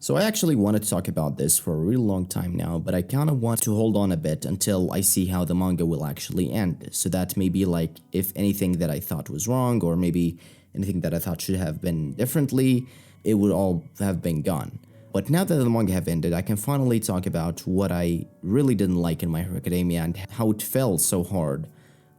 So I actually wanted to talk about this for a really long time now, but I kind of want to hold on a bit until I see how the manga will actually end, so that maybe like if anything that I thought was wrong or maybe anything that I thought should have been differently, it would all have been gone. But now that the manga have ended, I can finally talk about what I really didn't like in My Hero Academia and how it fell so hard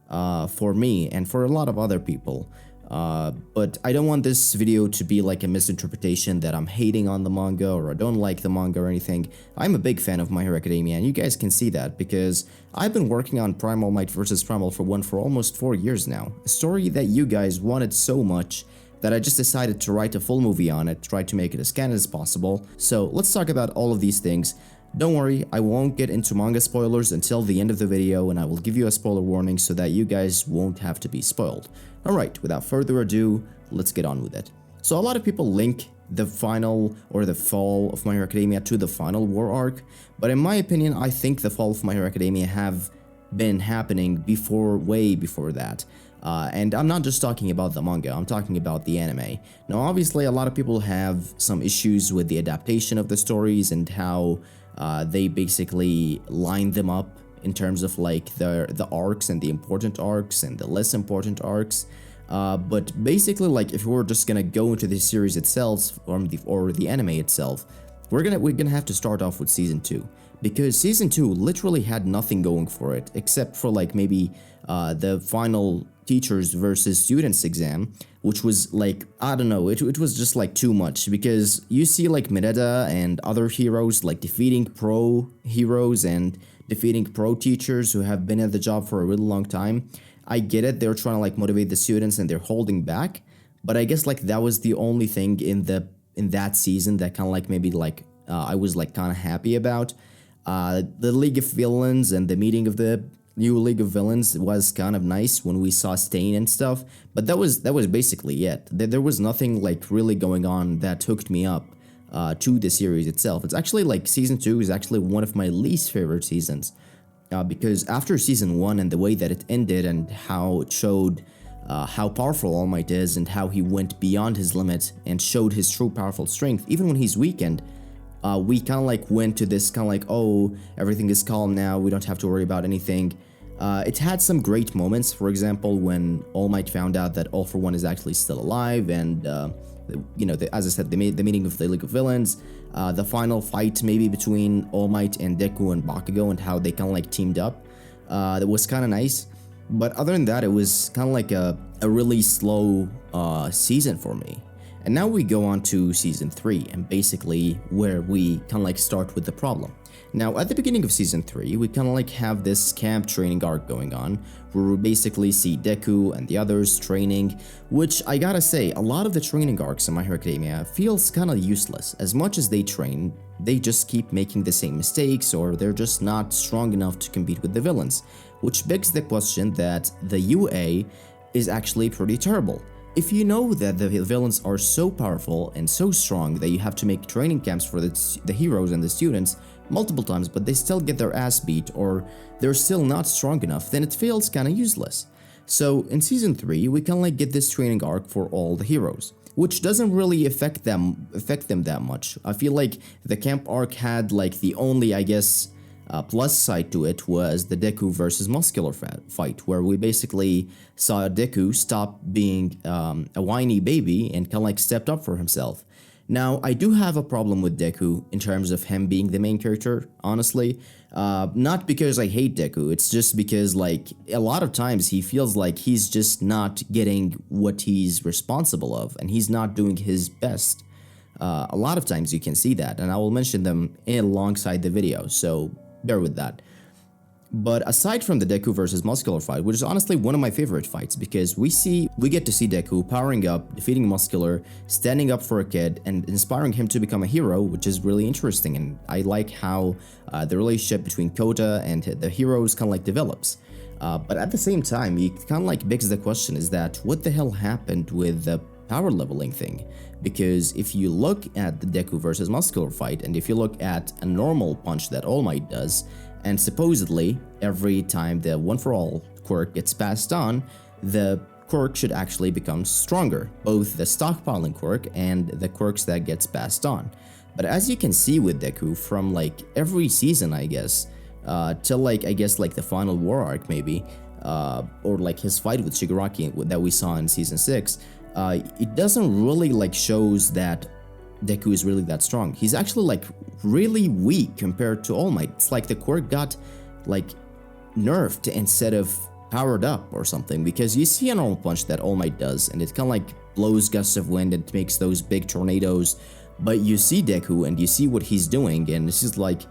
for me and for a lot of other people. But I don't want this video to be like a misinterpretation that I'm hating on the manga or I don't like the manga or anything. I'm a big fan of My Hero Academia, and you guys can see that because I've been working on Primal Might vs. Primal for One for almost 4 years now. A story that you guys wanted so much that I just decided to write a full movie on it, try to make it as canon as possible. So let's talk about all of these things. Don't worry, I won't get into manga spoilers until the end of the video, and I will give you a spoiler warning so that you guys won't have to be spoiled. Alright, without further ado, let's get on with it. So a lot of people link the final or the fall of My Hero Academia to the final war arc, but in my opinion, I think the fall of My Hero Academia have been happening way before that. And I'm not just talking about the manga, I'm talking about the anime. Now obviously a lot of people have some issues with the adaptation of the stories and how they basically line them up in terms of like the arcs and the important arcs and the less important arcs. But basically, like if we're just gonna go into the series itself or the anime itself, we're gonna have to start off with season 2, because season 2 literally had nothing going for it except for like maybe the final teachers versus students exam, which was like, I don't know, it was just like too much, because you see like Mineta and other heroes like defeating pro heroes and defeating pro teachers who have been at the job for a really long time. I get it, they're trying to like motivate the students and they're holding back, but I guess like that was the only thing in that season that kind of like maybe like I was like kind of happy about. The League of Villains and the meeting of the new League of Villains was kind of nice when we saw Stain and stuff, but that was basically it. There was nothing like really going on that hooked me up to the series itself. It's actually like season 2 is actually one of my least favorite seasons, because after season 1 and the way that it ended and how it showed how powerful All Might is and how he went beyond his limit and showed his true powerful strength even when he's weakened, we kind of like went to this kind of like, oh, everything is calm now, we don't have to worry about anything. It had some great moments, for example, when All Might found out that All For One is actually still alive, and you know, as I said, the meeting of the League of Villains, the final fight maybe between All Might and Deku and Bakugo and how they kind of like teamed up. That was kind of nice, but other than that, it was kind of like a really slow season for me. And now we go on to season 3, and basically where we kind of like start with the problem. Now at the beginning of season 3, we kind of like have this camp training arc going on, where we basically see Deku and the others training, which I gotta say, a lot of the training arcs in My Hero Academia feels kind of useless. As much as they train, they just keep making the same mistakes, or they're just not strong enough to compete with the villains, which begs the question that the UA is actually pretty terrible. If you know that the villains are so powerful and so strong that you have to make training camps for the heroes and the students multiple times, but they still get their ass beat or they're still not strong enough, then it feels kinda useless. So in season 3, we kinda like get this training arc for all the heroes, which doesn't really affect them that much. I feel like the camp arc had like the only, I guess, plus side to it was the Deku versus Muscular fight, where we basically saw Deku stop being a whiny baby and kind of like stepped up for himself. Now, I do have a problem with Deku in terms of him being the main character, honestly. Not because I hate Deku, it's just because like a lot of times he feels like he's just not getting what he's responsible of, and he's not doing his best. A lot of times you can see that, and I will mention them alongside the video, so bear with that. But aside from the Deku versus Muscular fight, which is honestly one of my favorite fights, because we get to see Deku powering up, defeating Muscular, standing up for a kid, and inspiring him to become a hero, which is really interesting, and I like how the relationship between Kota and the heroes kind of like develops. But at the same time, it kind of like begs the question is that what the hell happened with the power leveling thing? Because if you look at the Deku versus Muscular fight, and if you look at a normal punch that All Might does, and supposedly every time the One For All quirk gets passed on, the quirk should actually become stronger, both the stockpiling quirk and the quirks that gets passed on. But as you can see with Deku from like every season, I guess, till like I guess like the final war arc maybe, or like his fight with Shigaraki that we saw in season 6, it doesn't really like shows that Deku is really that strong. He's actually like really weak compared to All Might. It's like the quirk got like nerfed instead of powered up or something, because you see a normal punch that All Might does and it kind of like blows gusts of wind and makes those big tornadoes, but you see Deku and you see what he's doing and it's just like,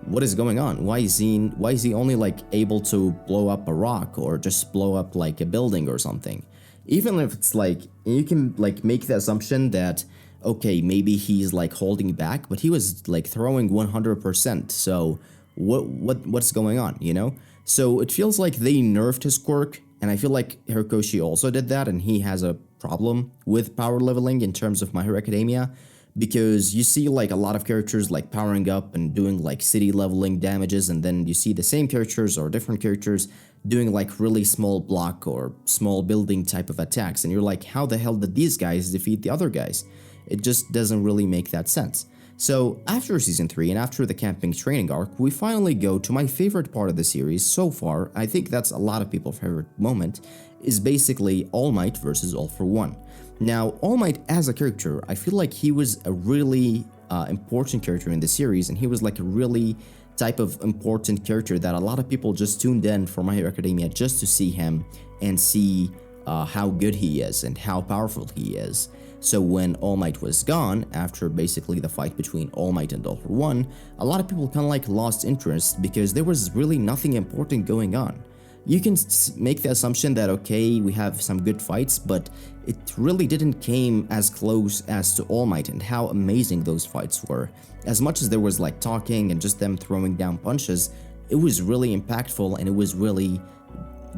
what is going on? Why is he only like able to blow up a rock or just blow up like a building or something? Even if it's like, you can like make the assumption that okay, maybe he's like holding back, but he was like throwing 100%. So what's going on, you know? So it feels like they nerfed his quirk, and I feel like Horikoshi also did that, and he has a problem with power leveling in terms of My Hero Academia, because you see like a lot of characters like powering up and doing like city leveling damages, and then you see the same characters or different characters doing like really small block or small building type of attacks, and you're like, how the hell did these guys defeat the other guys? It just doesn't really make that sense. So after season 3 and after the camping training arc, we finally go to my favorite part of the series so far. I think that's a lot of people's favorite moment, is basically All Might versus All for One. Now, All Might as a character, I feel like he was a really important character in the series, and he was like a really type of important character that a lot of people just tuned in for My Hero Academia just to see him and see how good he is and how powerful he is. So when All Might was gone, after basically the fight between All Might and All for One, a lot of people kind of like lost interest because there was really nothing important going on. You can make the assumption that okay, we have some good fights, but it really didn't came as close as to All Might and how amazing those fights were. As much as there was like talking and just them throwing down punches, it was really impactful and it was really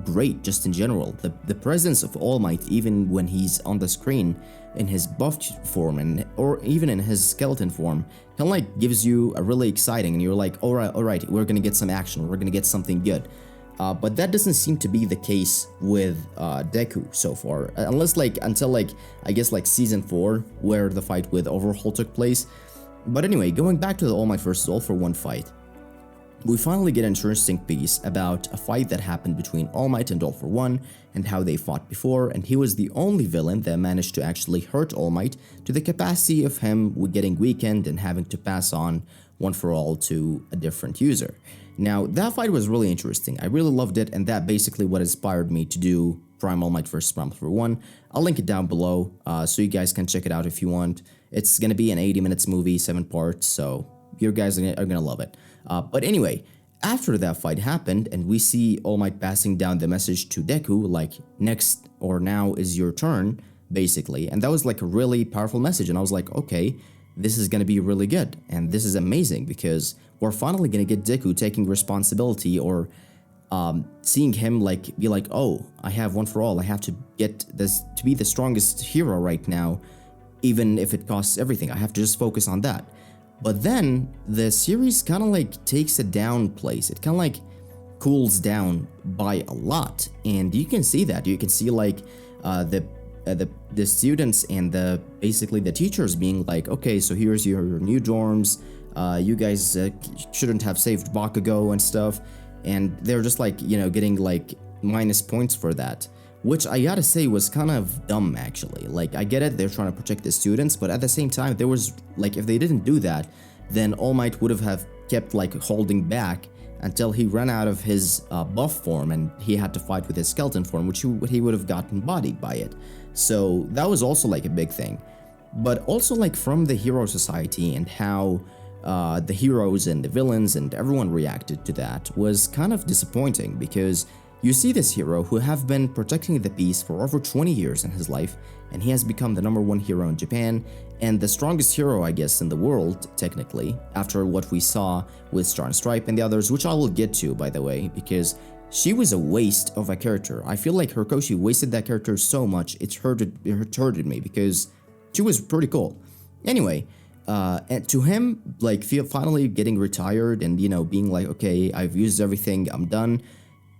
great just in general. The presence of All Might, even when he's on the screen in his buffed form or even in his skeleton form, kind of like gives you a really exciting, and you're like, all right, we're gonna get some action, we're gonna get something good. But that doesn't seem to be the case with Deku so far, unless like until like I guess like season 4 where the fight with Overhaul took place. But anyway, going back to the All Might versus All for One fight, we finally get an interesting piece about a fight that happened between All Might and All for One and how they fought before, and he was the only villain that managed to actually hurt All Might to the capacity of him getting weakened and having to pass on One for All to a different user. Now, that fight was really interesting. I really loved it, and that basically what inspired me to do Prime All Might vs. Prime for One. I'll link it down below so you guys can check it out if you want. It's gonna be an 80 minutes movie, 7 parts, so you guys are gonna love it. But anyway, after that fight happened and we see All Might passing down the message to Deku like next or now is your turn, basically, and that was like a really powerful message, and I was like, okay, this is gonna be really good and this is amazing because we're finally gonna get Deku taking responsibility, or seeing him like be like, oh, I have One for All, I have to get this to be the strongest hero right now, even if it costs everything, I have to just focus on that. But then the series kind of like takes a down place. It kind of like cools down by a lot, and you can see that. You can see like the students and basically the teachers being like, okay, so here's your new dorms. You guys shouldn't have saved Bakugo and stuff, and they're just like, you know, getting like minus points for that, which I gotta say was kind of dumb actually. Like, I get it, they're trying to protect the students, but at the same time, there was like, if they didn't do that, then All Might would have kept like holding back until he ran out of his buff form and he had to fight with his skeleton form, which he would have gotten bodied by it. So that was also like a big thing. But also like from the hero society and how the heroes and the villains and everyone reacted to that was kind of disappointing, because you see this hero who have been protecting the peace for over 20 years in his life, and he has become the #1 hero in Japan, and the strongest hero, I guess, in the world, technically, after what we saw with Star and Stripe and the others, which I will get to, by the way, because she was a waste of a character. I feel like Horikoshi wasted that character so much, it hurted me, because she was pretty cool. Anyway, and to him, like, finally getting retired and, you know, being like, okay, I've used everything, I'm done,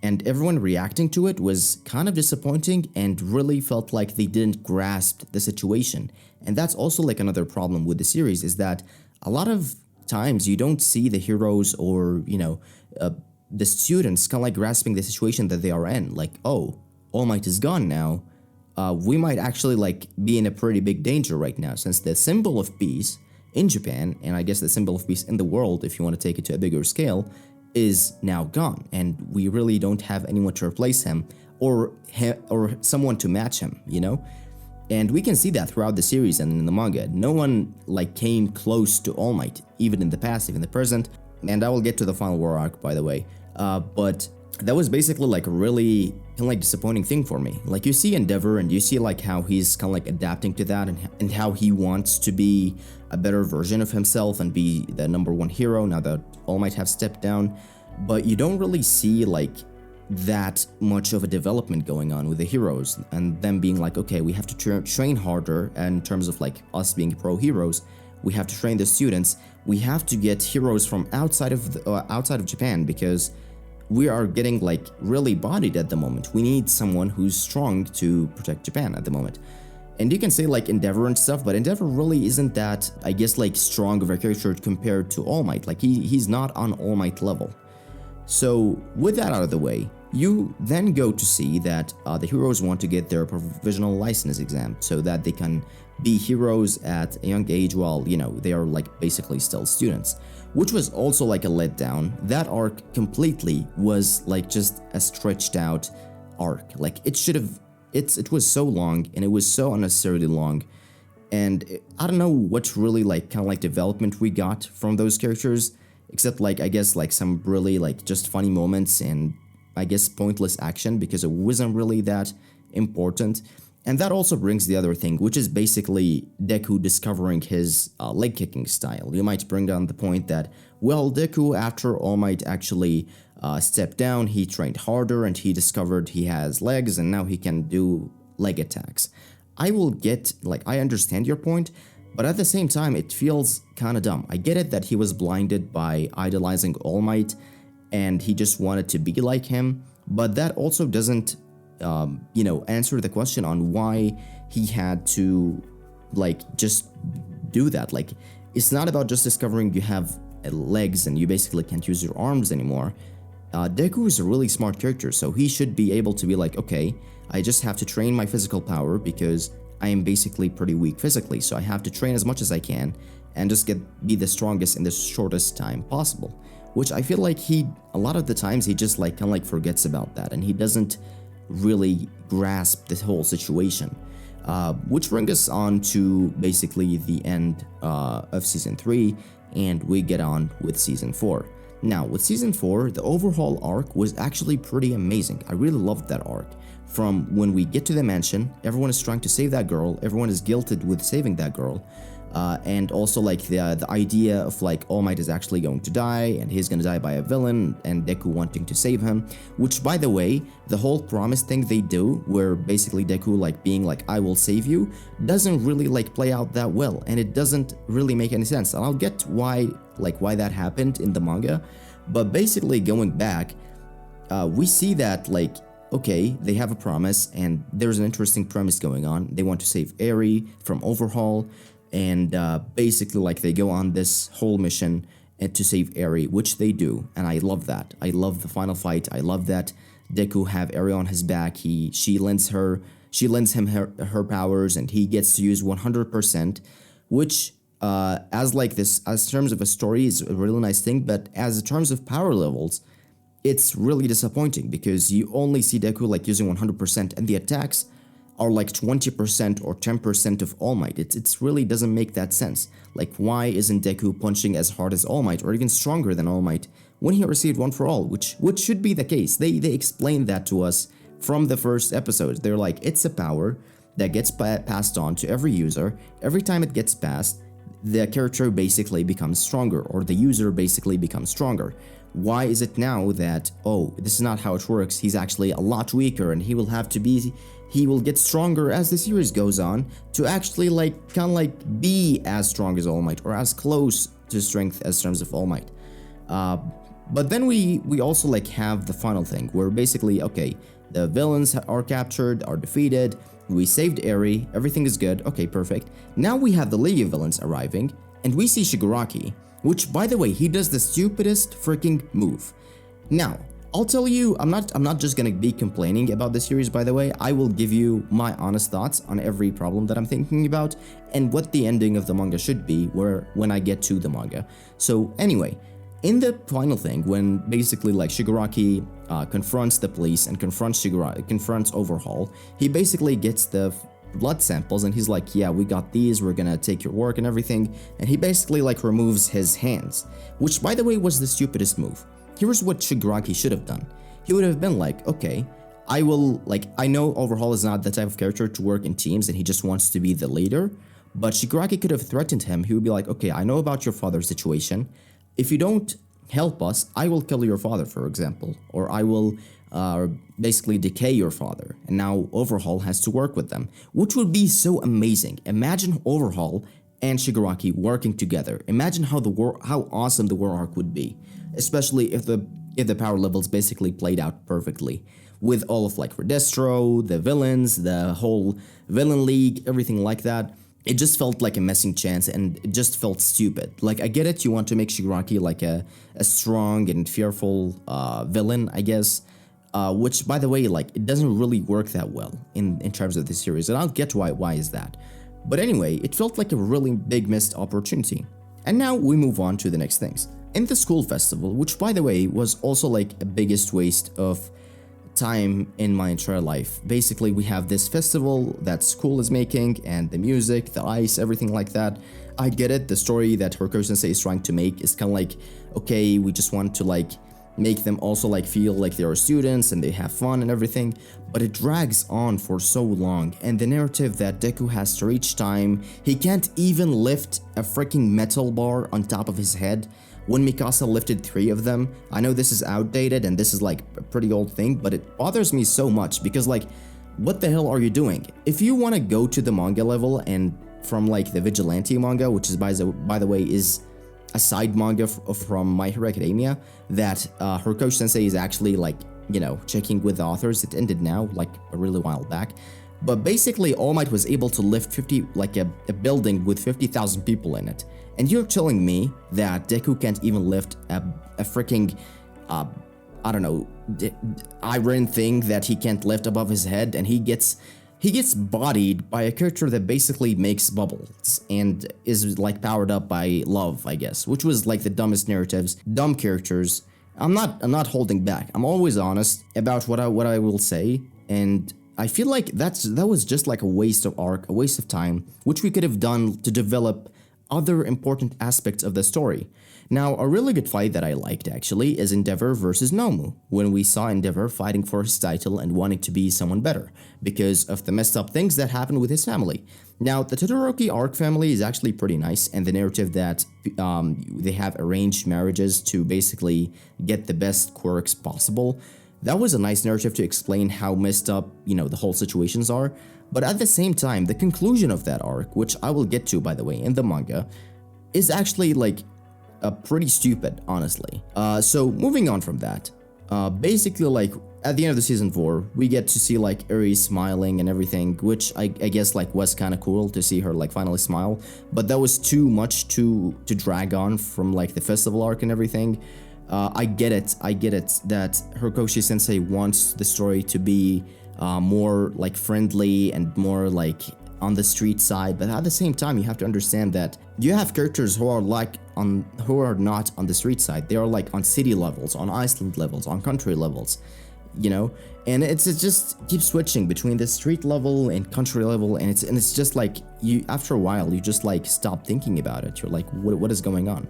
and everyone reacting to it was kind of disappointing and really felt like they didn't grasp the situation. And that's also like another problem with the series, is that a lot of times you don't see the heroes or, the students kind of like grasping the situation that they are in. Like, oh, All Might is gone now. We might actually like be in a pretty big danger right now, since the symbol of peace in Japan, and I guess the symbol of peace in the world, if you want to take it to a bigger scale, is now gone, and we really don't have anyone to replace him or someone to match him, And we can see that throughout the series and in the manga. No one like came close to All Might, even in the past, even in the present. And I will get to the final war arc, by the way. But that was basically like a really kind of like disappointing thing for me. Like, you see Endeavor and you see like how he's kind of like adapting to that, and how he wants to be a better version of himself and be the #1 hero now that All Might have stepped down. But you don't really see like that much of a development going on with the heroes, and them being like, okay, we have to train harder. And in terms of like us being pro heroes, we have to train the students. We have to get heroes from outside of Japan, because we are getting like really bodied at the moment. We need someone who's strong to protect Japan at the moment. And you can say like Endeavor and stuff, but Endeavor really isn't that, I guess, like strong of a character compared to All Might. Like he's not on All Might level. So with that out of the way, you then go to see that the heroes want to get their provisional license exam so that they can be heroes at a young age while, they are like basically still students, which was also like a letdown. That arc completely was like just a stretched out arc. Like it was so long, and it was so unnecessarily long. And I don't know what really like kind of like development we got from those characters, except like, I guess, like some really like just funny moments and I guess pointless action, because it wasn't really that important. And that also brings the other thing, which is basically Deku discovering his leg kicking style. You might bring down the point that, well, Deku, after All Might actually stepped down, he trained harder and he discovered he has legs and now he can do leg attacks. I understand your point, but at the same time, it feels kind of dumb. I get it that he was blinded by idolizing All Might and he just wanted to be like him, but that also doesn't, answer the question on why he had to, like, just do that. Like, it's not about just discovering you have legs and you basically can't use your arms anymore. Deku is a really smart character, so he should be able to be like, okay, I just have to train my physical power because I am basically pretty weak physically, so I have to train as much as I can and just be the strongest in the shortest time possible. Which I feel like a lot of the times he just like kind of like forgets about that, and he doesn't really grasp the whole situation. Which brings us on to basically the end of Season 3, and we get on with Season 4. Now, with Season 4, the overhaul arc was actually pretty amazing. I really loved that arc. From when we get to the mansion, everyone is trying to save that girl, everyone is guilted with saving that girl, and also like the idea of like All Might is actually going to die and he's gonna die by a villain, and Deku wanting to save him, which, by the way, the whole promise thing they do where basically Deku like being like, I will save you, doesn't really like play out that well, and it doesn't really make any sense. And I'll get why that happened in the manga, but basically going back, we see that like, okay, they have a promise and there's an interesting premise going on. They want to save Eri from overhaul, and basically like they go on this whole mission to save Eri, which they do, and I love that. I love the final fight. I love that Deku have Eri on his back. She lends him her powers, and he gets to use 100%, which as terms of a story is a really nice thing, but as terms of power levels, it's really disappointing because you only see Deku like using 100%, and the attacks are like 20% or 10% of All Might. It's really doesn't make that sense. Like, why isn't Deku punching as hard as All Might or even stronger than All Might when he received One for All, which should be the case. They explained that to us from the first episode. They're like, it's a power that gets passed on to every user. Every time it gets passed, the character basically becomes stronger, or the user basically becomes stronger. Why is it now that, oh, this is not how it works, he's actually a lot weaker and he will get stronger as the series goes on to actually be as strong as All Might, or as close to strength as terms of All Might. But then we also like have the final thing where basically, okay, the villains are captured, are defeated, we saved Eri, everything is good, okay, perfect. Now we have the League of Villains arriving, and we see Shigaraki, which by the way, he does the stupidest freaking move. Now, I'll tell you, I'm not just gonna be complaining about the series, by the way. I will give you my honest thoughts on every problem that I'm thinking about and what the ending of the manga should be when I get to the manga. So anyway, in the final thing, when basically like Shigaraki confronts the police and confronts Overhaul, he basically gets the blood samples and he's like, yeah, we got these, we're gonna take your work and everything, and he basically like removes his hands, which by the way was the stupidest move. Here's what Shigaraki should have done. He would have been like, okay, I know Overhaul is not the type of character to work in teams and he just wants to be the leader, but Shigaraki could have threatened him. He would be like, okay, I know about your father's situation. If you don't help us, I will kill your father, for example, or I will basically decay your father. And now Overhaul has to work with them, which would be so amazing. Imagine Overhaul and Shigaraki working together. Imagine how awesome the war arc would be, especially if the power levels basically played out perfectly, with all of like Redestro, the villains, the whole villain league, everything like that. It just felt like a missing chance and it just felt stupid. Like, I get it, you want to make Shigaraki like a strong and fearful villain, I guess, which by the way, like, it doesn't really work that well in terms of the series, and I'll get to why is that. But anyway, it felt like a really big missed opportunity. And now we move on to the next things. In the school festival, which by the way was also like a biggest waste of time in my entire life. Basically, we have this festival that school is making and the music, the ice, everything like that. I get it, the story that Horikoshi Sensei is trying to make is kind of like, okay, we just want to like make them also like feel like they are students and they have fun and everything, but it drags on for so long, and the narrative that Deku has to reach time, he can't even lift a freaking metal bar on top of his head when Mikasa lifted 3 of them. I know this is outdated and this is like a pretty old thing, but it bothers me so much because like, what the hell are you doing? If you want to go to the manga level and from like the Vigilante manga, which is by the way is a side manga from My Hero Academia that Horikoshi Sensei is actually like, you know, checking with the authors. It ended now, like a really while back. But basically, All Might was able to lift a building with 50,000 people in it. And you're telling me that Deku can't even lift a freaking, I don't know, iron thing that he can't lift above his head, and he gets bodied by a character that basically makes bubbles and is like powered up by love, I guess, which was like the dumbest narratives, dumb characters. I'm not holding back. I'm always honest about what I will say, and I feel like that was just like a waste of arc, a waste of time, which we could have done to develop other important aspects of the story. Now, a really good fight that I liked actually is Endeavor versus Nomu, when we saw Endeavor fighting for his title and wanting to be someone better because of the messed up things that happened with his family. Now, the Todoroki arc family is actually pretty nice, and the narrative that they have arranged marriages to basically get the best quirks possible, that was a nice narrative to explain how messed up, you know, the whole situations are. But at the same time, the conclusion of that arc, which I will get to, by the way, in the manga, is actually like pretty stupid, honestly. So moving on from that, basically like at the end of the season 4, we get to see like Aries smiling and everything, which I guess like was kind of cool to see her like finally smile. But that was too much to drag on from like the festival arc and everything. I get it that Horikoshi Sensei wants the story to be more like friendly and more like on the street side, but at the same time you have to understand that you have characters who are not on the street side. They are like on city levels, on Iceland levels, on country levels, you know, and it just keeps switching between the street level and country level, and it's just like you after a while you just like stop thinking about it. You're like, what is going on?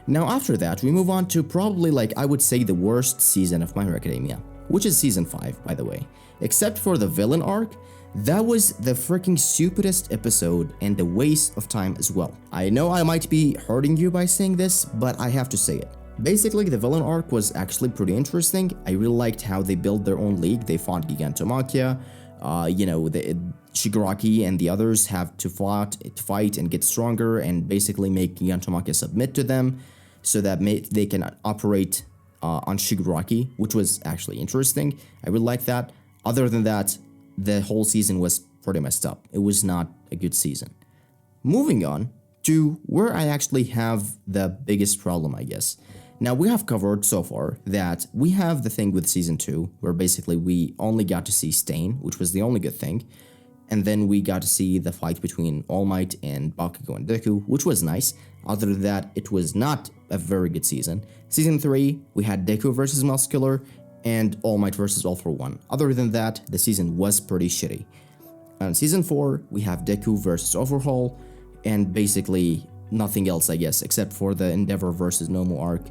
Now after that, we move on to probably like I would say the worst season of My Hero Academia, which is season 5, by the way. Except for the villain arc, that was the freaking stupidest episode and a waste of time as well. I know I might be hurting you by saying this, but I have to say it. Basically, the villain arc was actually pretty interesting. I really liked how they built their own league. They fought Gigantomachia. You know, Shigaraki and the others have to fight and get stronger and basically make Gigantomachia submit to them so that they can operate on Shigaraki, which was actually interesting. I really like that. Other than that, the whole season was pretty messed up. It was not a good season. Moving on, To where I actually have the biggest problem, I guess. Now, we have covered so far that we have the thing with season 2, where basically we only got to see Stain, which was the only good thing. And then we got to see the fight between All Might and Bakugo and Deku, which was nice. Other than that, it was not a very good season. Season 3, we had Deku versus Muscular, and All Might versus All for One. Other than that, the season was pretty shitty. On season 4, we have Deku versus Overhaul, and basically nothing else, I guess, except for the Endeavor versus Nomu arc,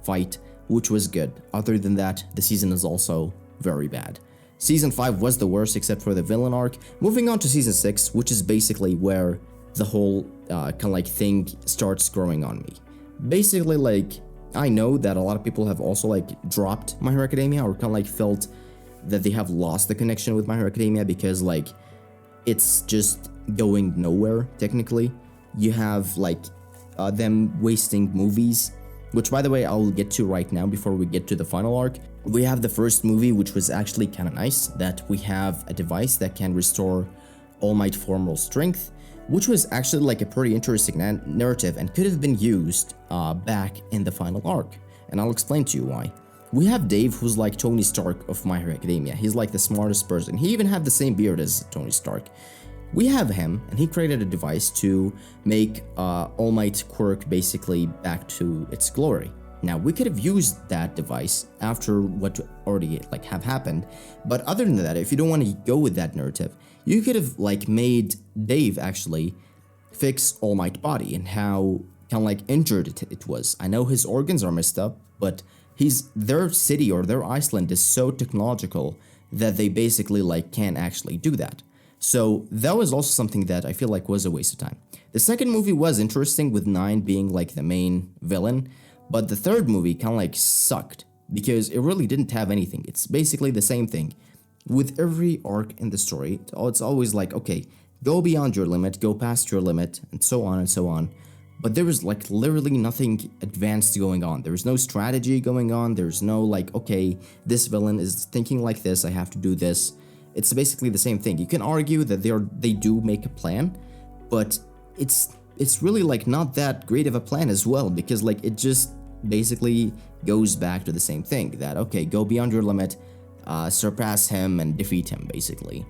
fight, which was good. Other than that, the season is also very bad. Season 5 was the worst except for the villain arc. Moving on to season 6, which is basically where the whole thing starts growing on me. Basically, I know that a lot of people have also dropped My Hero Academia, or felt that they have lost the connection with My Hero Academia because it's just going nowhere. Technically, you have them wasting movies, which by the way I'll get to right now before we get to the final arc. We have the first movie, which was actually kind of nice, that we have a device that can restore All Might formal strength, which was actually a pretty interesting narrative and could have been used back in the final arc, and I'll explain to you why. We have Dave, who's like Tony Stark of My Hero Academia. He's like the smartest person. He even had the same beard as Tony Stark. We have him, and he created a device to make All Might quirk basically back to its glory. Now, we could have used that device after what already have happened, but other than that, if you don't want to go with that narrative, you could have made Dave actually fix All Might body and how injured it was. I know his organs are messed up, but their city or their Iceland is so technological that they basically can't actually do that. So that was also something that I feel was a waste of time. The second movie was interesting, with Nine being the main villain, but the third movie sucked because it really didn't have anything. It's basically the same thing. With every arc in the story, it's always okay, go beyond your limit, go past your limit, and so on and so on. But there was literally nothing advanced going on. There's no strategy going on. There's no okay, this villain is thinking like this, I have to do this. It's basically the same thing. You can argue that they do make a plan, but it's really not that great of a plan as well, because it just basically goes back to the same thing, that okay, go beyond your limit, surpass him and defeat him basically.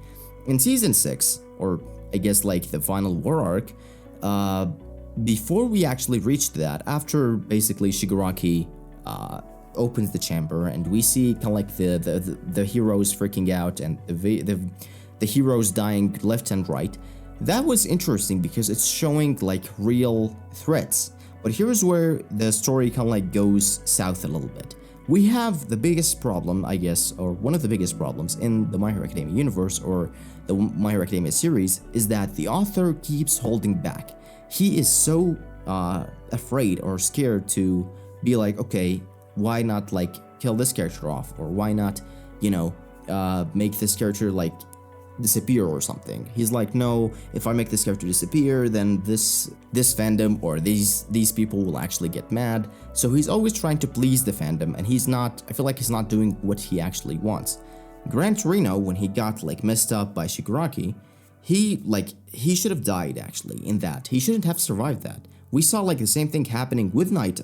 In season 6, or I guess the final war arc, before we actually reached that, after basically Shigaraki opens the chamber and we see the heroes freaking out and the heroes dying left and right, that was interesting because it's showing real threats. But here's where the story goes south a little bit. We have the biggest problem, I guess, or one of the biggest problems in the My Hero Academia universe, or the My Hero Academia series, is that the author keeps holding back. He is so afraid or scared to be okay, why not kill this character off, or why not, make this character disappear or something. He's no, if I make this character disappear, then this fandom or these people will actually get mad. So he's always trying to please the fandom, and I feel he's not doing what he actually wants. Gran Torino, when he got messed up by Shigaraki, he should have died actually in that. He shouldn't have survived that. We saw the same thing happening with Night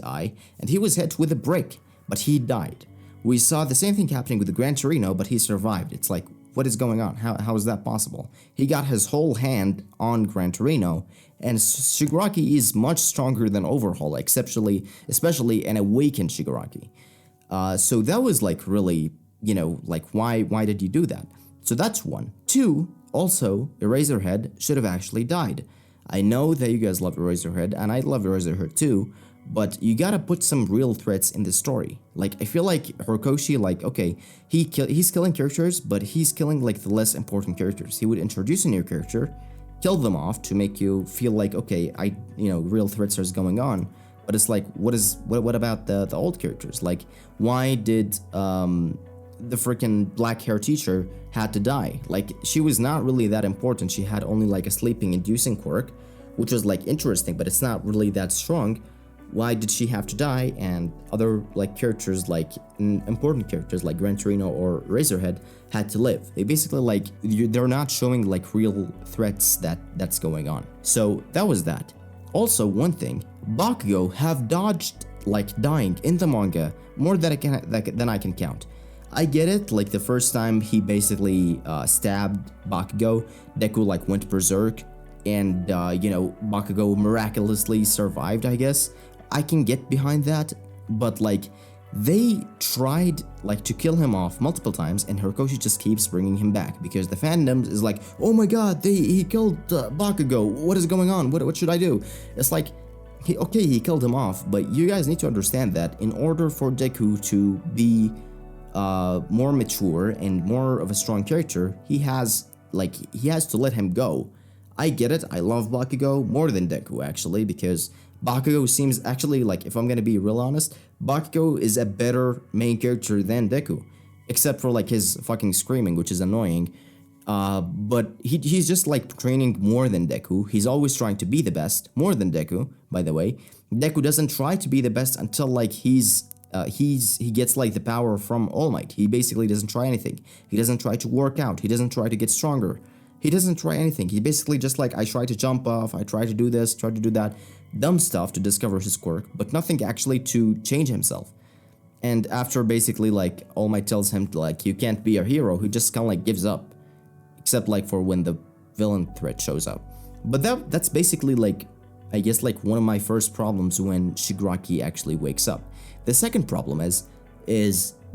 Eye, and he was hit with a brick, but he died. We saw the same thing happening with the Gran Torino, but he survived. It's what is going on? How is that possible? He got his whole hand on Gran Torino, and Shigaraki is much stronger than Overhaul, especially an awakened Shigaraki. So that was really, why did you do that? So that's one. Two, also, Eraserhead should have actually died. I know that you guys love Eraserhead, and I love Eraserhead too, but you gotta put some real threats in the story. I feel Horikoshi, okay, he's killing characters, but he's killing the less important characters. He would introduce a new character, kill them off to make you feel okay, real threats are going on. But it's what about the old characters? Why did the freaking black hair teacher had to die? She was not really that important. She had only a sleeping inducing quirk, which was interesting, but it's not really that strong. why did she have to die, and other like characters, like important characters like Gran Torino or Razorhead had to live. They basically like they're not showing like real threats that's going on. So that was that. Also, one thing, Bakugo have dodged like dying in the manga more than I can count. I get it, like the first time he basically stabbed Bakugo, Deku like went berserk, and Bakugo miraculously survived, I guess. I can get behind that, but like they tried like to kill him off multiple times, and Horikoshi just keeps bringing him back because the fandom is like, oh my god, he killed Bakugo, what is going on, what should I do? It's like, he killed him off, but you guys need to understand that in order for Deku to be more mature and more of a strong character, he has to let him go. I get it, I love Bakugo more than Deku actually, because Bakugo seems actually, like, if I'm gonna be real honest, Bakugo is a better main character than Deku, except for like his fucking screaming, which is annoying. But he's just like training more than Deku. He's always trying to be the best, more than Deku, by the way. Deku doesn't try to be the best until like he gets like the power from All Might. He basically doesn't try anything. He doesn't try to work out. He doesn't try to get stronger. He doesn't try anything. He basically just like, I try to jump off, I try to do this, try to do that. Dumb stuff to discover his quirk, but nothing actually to change himself. And after basically like All Might tells him like, you can't be a hero, he just kind of like gives up. Except like for when the villain threat shows up. But that's basically like, I guess like one of my first problems when Shigaraki actually wakes up. The second problem is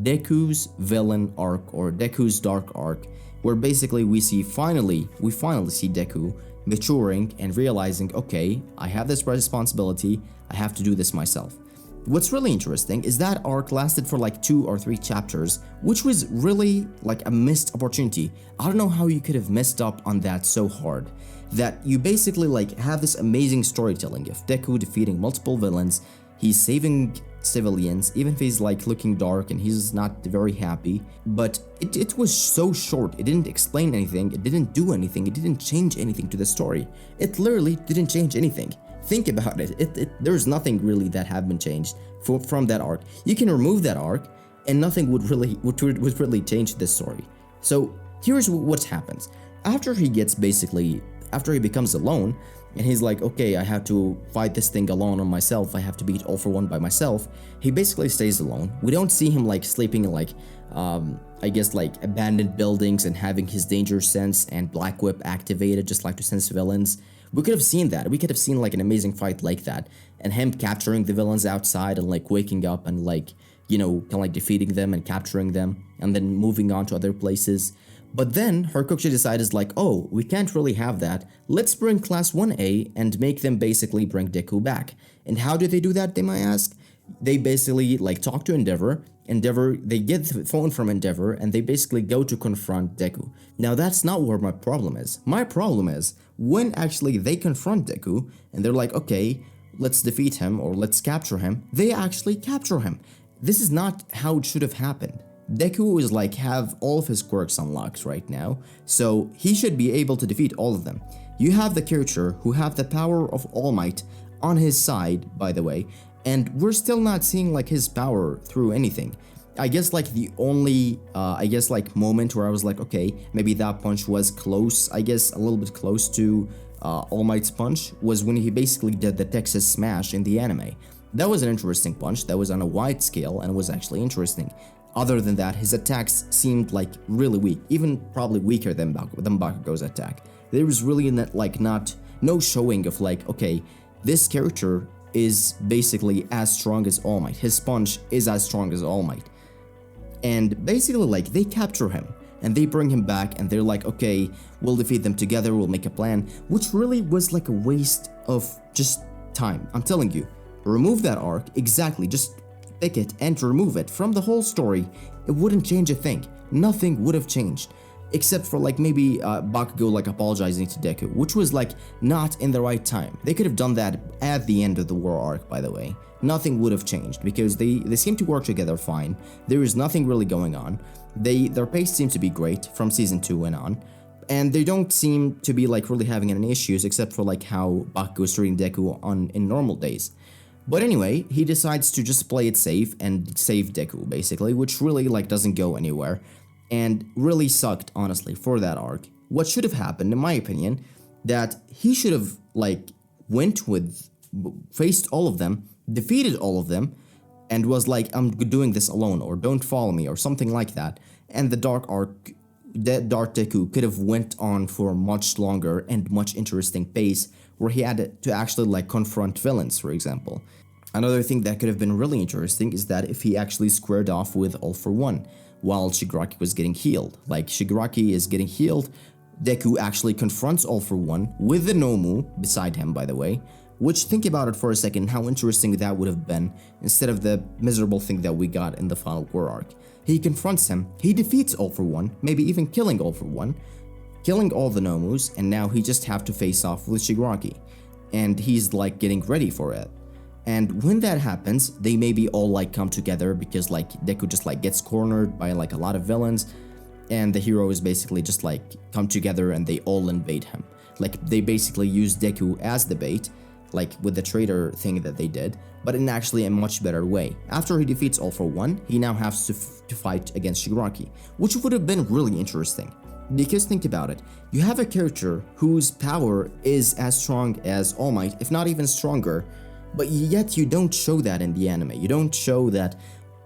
Deku's villain arc, or Deku's dark arc, where basically we finally see Deku maturing and realizing, okay, I have this responsibility, I have to do this myself. What's really interesting is that arc lasted for like 2 or 3 chapters, which was really like a missed opportunity. I don't know how you could have messed up on that so hard, that you basically like have this amazing storytelling of Deku defeating multiple villains, he's saving civilians, even if he's like looking dark and he's not very happy, but it was so short. It didn't explain anything, it didn't do anything, it didn't change anything to the story. It literally didn't change anything. Think about it. There's nothing really that have been changed from that arc. You can remove that arc and nothing would really change this story. So here's what happens. After he becomes alone, and he's like, okay, I have to fight this thing alone on myself, I have to beat All For One by myself, he basically stays alone. We don't see him like sleeping in like, I guess like abandoned buildings and having his danger sense and Black Whip activated just like to sense villains. We could have seen that. We could have seen like an amazing fight like that, and him capturing the villains outside and like waking up and like, kind of like defeating them and capturing them and then moving on to other places. But then Horikoshi decides like, oh, we can't really have that. Let's bring Class 1A and make them basically bring Deku back. And how do they do that, they might ask? They basically like talk to Endeavor, they get the phone from Endeavor, and they basically go to confront Deku. Now that's not where my problem is. My problem is when actually they confront Deku and they're like, okay, let's defeat him or let's capture him, they actually capture him. This is not how it should have happened. Deku is like have all of his quirks unlocked right now, so he should be able to defeat all of them. You have the character who have the power of All Might on his side, by the way, and we're still not seeing like his power through anything. I guess like the only moment where I was like, okay, maybe that punch was close, I guess a little bit close to All Might's punch, was when he basically did the Texas Smash in the anime. That was an interesting punch, that was on a wide scale and was actually interesting. Other than that, his attacks seemed like really weak, even probably weaker than Bakugo's attack. There was really no showing of like, okay, this character is basically as strong as All Might. His punch is as strong as All Might. And basically like they capture him and they bring him back and they're like, okay, we'll defeat them together, we'll make a plan, which really was like a waste of just time. I'm telling you, remove that arc, exactly, just pick it and remove it from the whole story. It wouldn't change a thing. Nothing would have changed. Except for like maybe Bakugo like apologizing to Deku, which was like not in the right time. They could have done that at the end of the war arc, by the way. Nothing would have changed because they seem to work together fine. There is nothing really going on. Their pace seems to be great from season 2 and on. And they don't seem to be like really having any issues except for like how Bakugo is treating Deku in normal days. But anyway, he decides to just play it safe and save Deku, basically, which really like doesn't go anywhere and really sucked, honestly, for that arc. What should have happened, in my opinion, that he should have like went with faced all of them, defeated all of them, and was like, I'm doing this alone, or don't follow me, or something like that. And the dark arc, that Dark Deku could have went on for much longer and much interesting pace, where he had to actually like confront villains, for example. Another thing that could have been really interesting is that if he actually squared off with All For One while Shigaraki was getting healed. Like Shigaraki is getting healed, Deku actually confronts All For One with the Nomu beside him, by the way. Which, think about it for a second, how interesting that would have been instead of the miserable thing that we got in the final war arc. He confronts him, he defeats All For One, maybe even killing All For One, killing all the Nomus, and now he just have to face off with Shigaraki. And he's like getting ready for it. And when that happens, they maybe all like come together because like Deku just like gets cornered by like a lot of villains, and the heroes basically just like come together and they all invade him. Like they basically use Deku as the bait, like with the traitor thing that they did, but in actually a much better way. After he defeats All For One, he now has to fight against Shigaraki, which would have been really interesting. Because think about it, you have a character whose power is as strong as All Might, if not even stronger, but yet you don't show that in the anime. You don't show that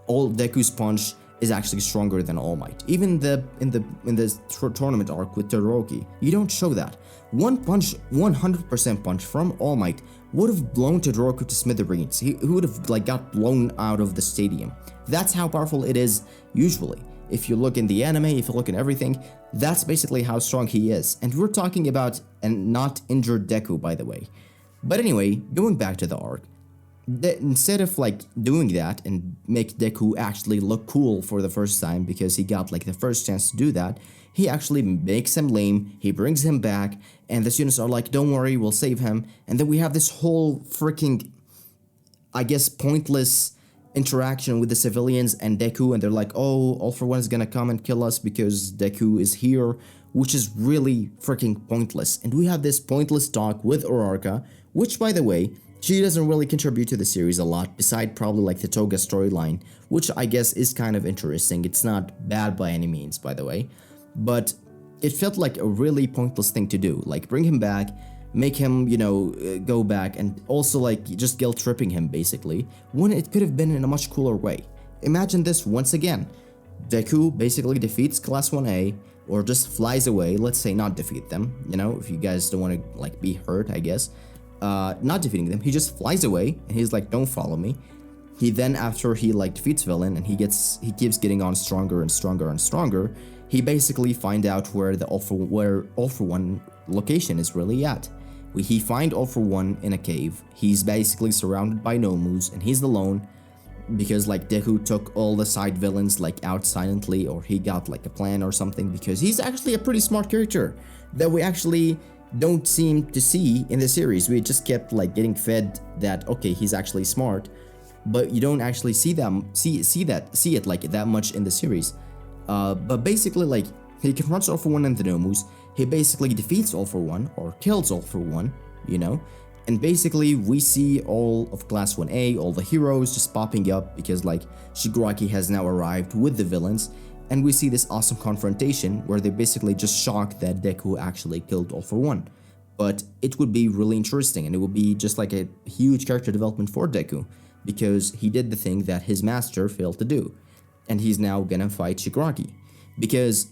all Deku's punch is actually stronger than All Might. Even in the tournament arc with Todoroki, you don't show that. One punch, 100% punch from All Might would have blown Todoroki to smithereens. He would have like got blown out of the stadium. That's how powerful it is usually. If you look in the anime, if you look in everything, that's basically how strong he is. And we're talking about a not injured Deku, by the way. But anyway, going back to the arc, instead of like doing that and make Deku actually look cool for the first time because he got like the first chance to do that, he actually makes him lame, he brings him back, and the students are like, don't worry, we'll save him. And then we have this whole freaking, I guess, pointless interaction with the civilians and Deku, and they're like, oh, All For One is gonna come and kill us because Deku is here, which is really freaking pointless. And we have this pointless talk with Uraraka, which, by the way, she doesn't really contribute to the series a lot, beside probably like the Toga storyline, which I guess is kind of interesting. It's not bad by any means, by the way, but it felt like a really pointless thing to do. Like, bring him back, make him, you know, go back, and also like just guilt tripping him basically, when it could have been in a much cooler way. Imagine this once again. Deku basically defeats Class 1A, or just flies away, let's say not defeat them, you know, if you guys don't want to like be hurt, I guess. Not defeating them, he just flies away, and he's like, don't follow me. He then, after he like defeats villain, and he keeps getting on stronger and stronger and stronger, he basically find out where All For One location is really at. He find All For One in a cave. He's basically surrounded by Nomus, and he's alone because like Deku took all the side villains like out silently, or he got like a plan or something, because he's actually a pretty smart character that we actually don't seem to see in the series. We just kept like getting fed that, okay, he's actually smart, but you don't actually see it like that much in the series. But basically, like, he confronts All For One and the Nomus. He basically defeats All For One, or kills All For One, you know. And basically, we see all of Class 1A, all the heroes just popping up because like Shigaraki has now arrived with the villains. And we see this awesome confrontation where they basically just shocked that Deku actually killed All For One. But it would be really interesting, and it would be just like a huge character development for Deku, because he did the thing that his master failed to do. And he's now gonna fight Shigaraki. Because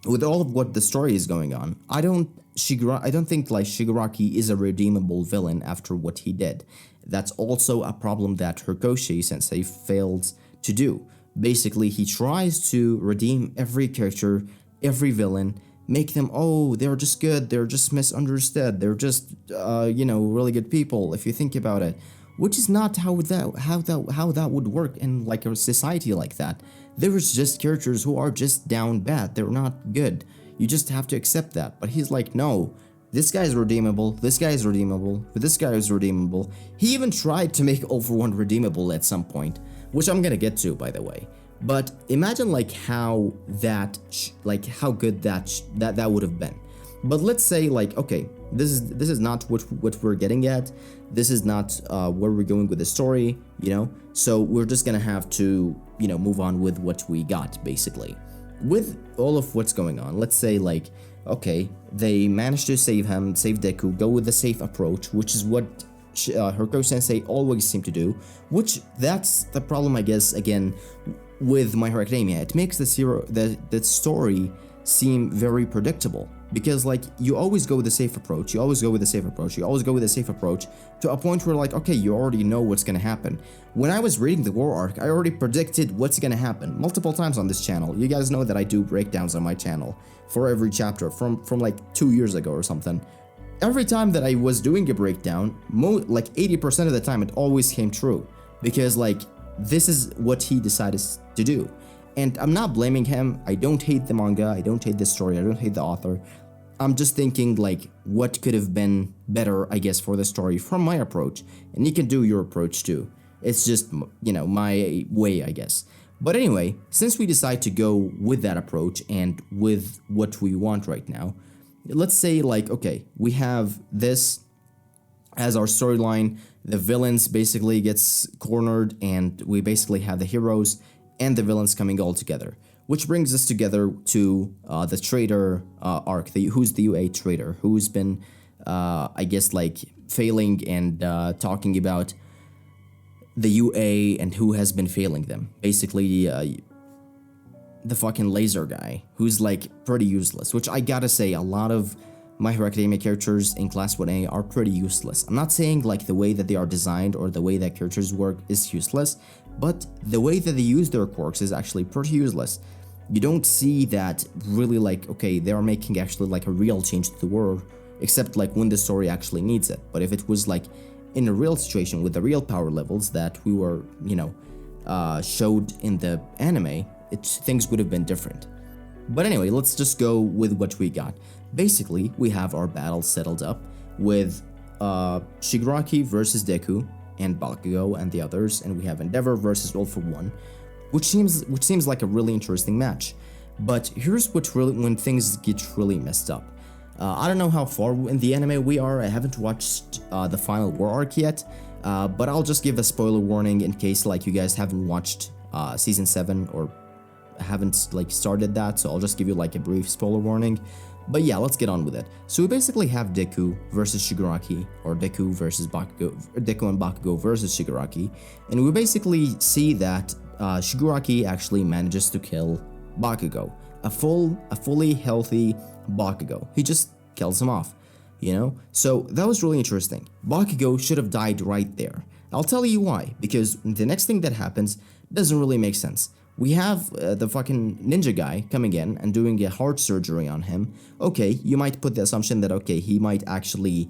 with all of what the story is going on, I don't think like Shigaraki is a redeemable villain after what he did. That's also a problem that Hirkoshi Sensei failed to do. Basically, he tries to redeem every character, every villain, make them, oh, they're just good, they're just misunderstood, they're just, you know, really good people, if you think about it. Which is not how that would work in like a society like that. There's just characters who are just down bad, they're not good. You just have to accept that. But he's like, no, this guy is redeemable, this guy is redeemable, this guy is redeemable. He even tried to make All For One redeemable at some point, which I'm gonna get to, by the way. But imagine like how how good that would have been. But let's say like, okay, this is not what we're getting at. this is not where we're going with the story, you know? So we're just gonna have to, you know, move on with what we got, basically. With all of what's going on, let's say, like, okay, they managed to save him, save Deku, go with the safe approach, which is what Horikoshi Sensei always seemed to do, which that's the problem, I guess, again, with My Hero Academia. It makes the story seem very predictable, because like you always go with the safe approach, you always go with the safe approach, you always go with the safe approach, to a point where like, okay, you already know what's gonna happen. When I was reading the war arc, I already predicted what's gonna happen multiple times on this channel. You guys know that I do breakdowns on my channel for every chapter from like 2 years ago or something. Every time that I was doing a breakdown, like 80% of the time, it always came true, because like this is what he decided to do. And I'm not blaming him. I don't hate the manga, I don't hate the story, I don't hate the author. I'm just thinking like what could have been better, I guess, for the story from my approach. And you can do your approach too. It's just, you know, my way, I guess. But anyway, since we decide to go with that approach and with what we want right now, let's say like, okay, we have this as our storyline. The villains basically gets cornered, and we basically have the heroes and the villains coming all together, which brings us together to the traitor arc. Who's the UA traitor, who's been, I guess, like failing and talking about the UA and who has been failing them. Basically, the fucking laser guy, who's like pretty useless, which I gotta say, a lot of My Hero Academia characters in Class 1A are pretty useless. I'm not saying like the way that they are designed or the way that characters work is useless, but the way that they use their quirks is actually pretty useless. You don't see that really like, okay, they are making actually like a real change to the world, except like when the story actually needs it. But if it was like in a real situation with the real power levels that we were, you know, showed in the anime, things would have been different. But anyway, let's just go with what we got. Basically, we have our battle settled up with Shigaraki versus Deku and Bakugo and the others, and we have Endeavor versus All for One, which seems like a really interesting match. But here's when things get really messed up. I don't know how far in the anime we are. I haven't watched the final war arc yet, but I'll just give a spoiler warning in case like you guys haven't watched season 7 or haven't like started that, so I'll just give you like a brief spoiler warning. But yeah, let's get on with it. So we basically have Deku versus Shigaraki, or Deku versus Bakugo, Deku and Bakugo versus Shigaraki, and we basically see that Shigaraki actually manages to kill Bakugo, a fully healthy Bakugo. He just kills him off, you know? So that was really interesting. Bakugo should have died right there. I'll tell you why, because the next thing that happens doesn't really make sense. We have the fucking ninja guy coming in and doing a heart surgery on him. Okay, you might put the assumption that, okay, he might actually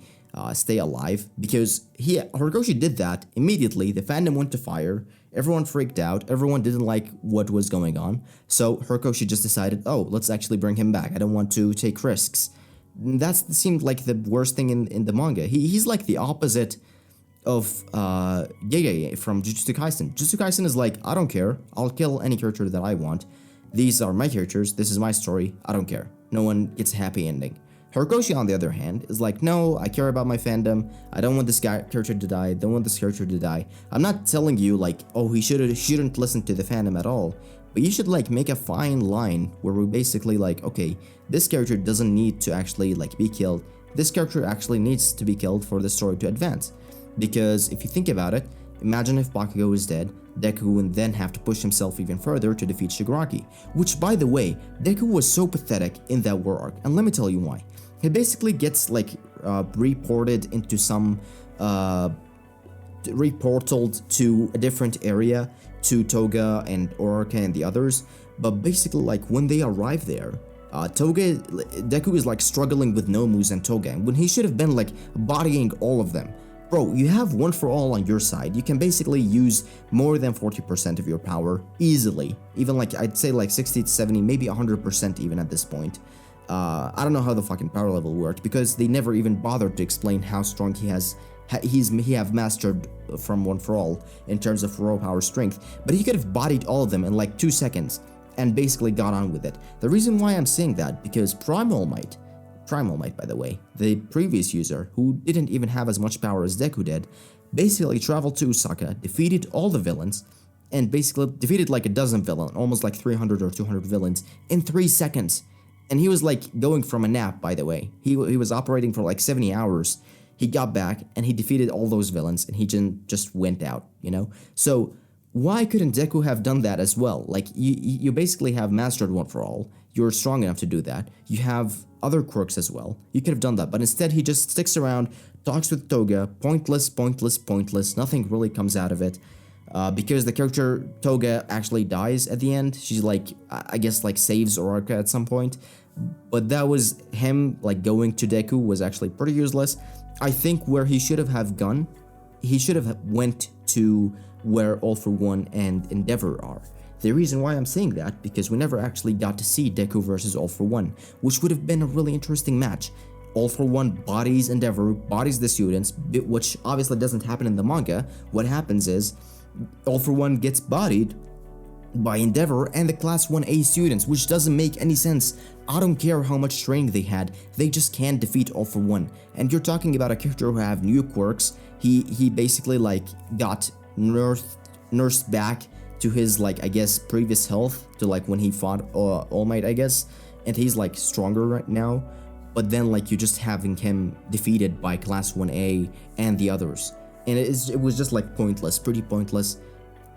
stay alive, because Horikoshi did that immediately. The fandom went to fire, everyone freaked out, everyone didn't like what was going on, so Horikoshi just decided, oh, let's actually bring him back, I don't want to take risks. That seemed like the worst thing in the manga. He's like the opposite of Gege from Jujutsu Kaisen. Jujutsu Kaisen is like, I don't care, I'll kill any character that I want. These are my characters, this is my story, I don't care. No one gets a happy ending. Horikoshi, on the other hand, is like, no, I care about my fandom, I don't want this character to die, I don't want this character to die. I'm not telling you like, oh, he shouldn't listen to the fandom at all, but you should like make a fine line where we basically like, okay, this character doesn't need to actually like be killed, this character actually needs to be killed for the story to advance. Because if you think about it, imagine if Bakugo is dead, Deku would then have to push himself even further to defeat Shigaraki. Which, by the way, Deku was so pathetic in that war arc, and let me tell you why. He basically gets like reported into some reportaled to a different area, to Toga and Oraka and the others, but basically like when they arrive there, Deku is like struggling with Nomus and Toga, when he should have been like bodying all of them. Bro, you have one for all on your side. You can basically use more than 40% of your power easily. Even like, I'd say like 60 to 70, maybe 100% even at this point. I don't know how the fucking power level worked, because they never even bothered to explain how strong he have mastered from one for all in terms of raw power strength. But he could have bodied all of them in like 2 seconds and basically got on with it. The reason why I'm saying that, because Prime All Might, Prime All Might, by the way, the previous user, who didn't even have as much power as Deku did, basically traveled to Osaka, defeated all the villains, and basically defeated like a dozen villains, almost like 300 or 200 villains, in 3 seconds. And he was like going from a nap, by the way. He was operating for like 70 hours. He got back and he defeated all those villains and he just went out, you know? So why couldn't Deku have done that as well? Like, you basically have mastered One for All. You're strong enough to do that. You have other quirks as well. You could have done that, but instead he just sticks around, talks with Toga, pointless, pointless, pointless. Nothing really comes out of it. Because the character Toga actually dies at the end. She's like, I guess like saves Oraka at some point. But that was him like going to Deku was actually pretty useless. I think where he should have gone, he should have went to where All for One and Endeavor are. The reason why I'm saying that, because we never actually got to see Deku versus All for One, which would have been a really interesting match. All for One bodies Endeavor, bodies the students, which obviously doesn't happen in the manga. What happens is, All for One gets bodied by Endeavor and the Class 1A students, which doesn't make any sense. I don't care how much training they had, they just can't defeat All for One. And you're talking about a character who have new quirks. He basically like got nursed back to his like, I guess, previous health, to like when he fought All Might, I guess, and he's like stronger right now. But then like you just having him defeated by Class 1A and the others, and it was just like pointless, pretty pointless.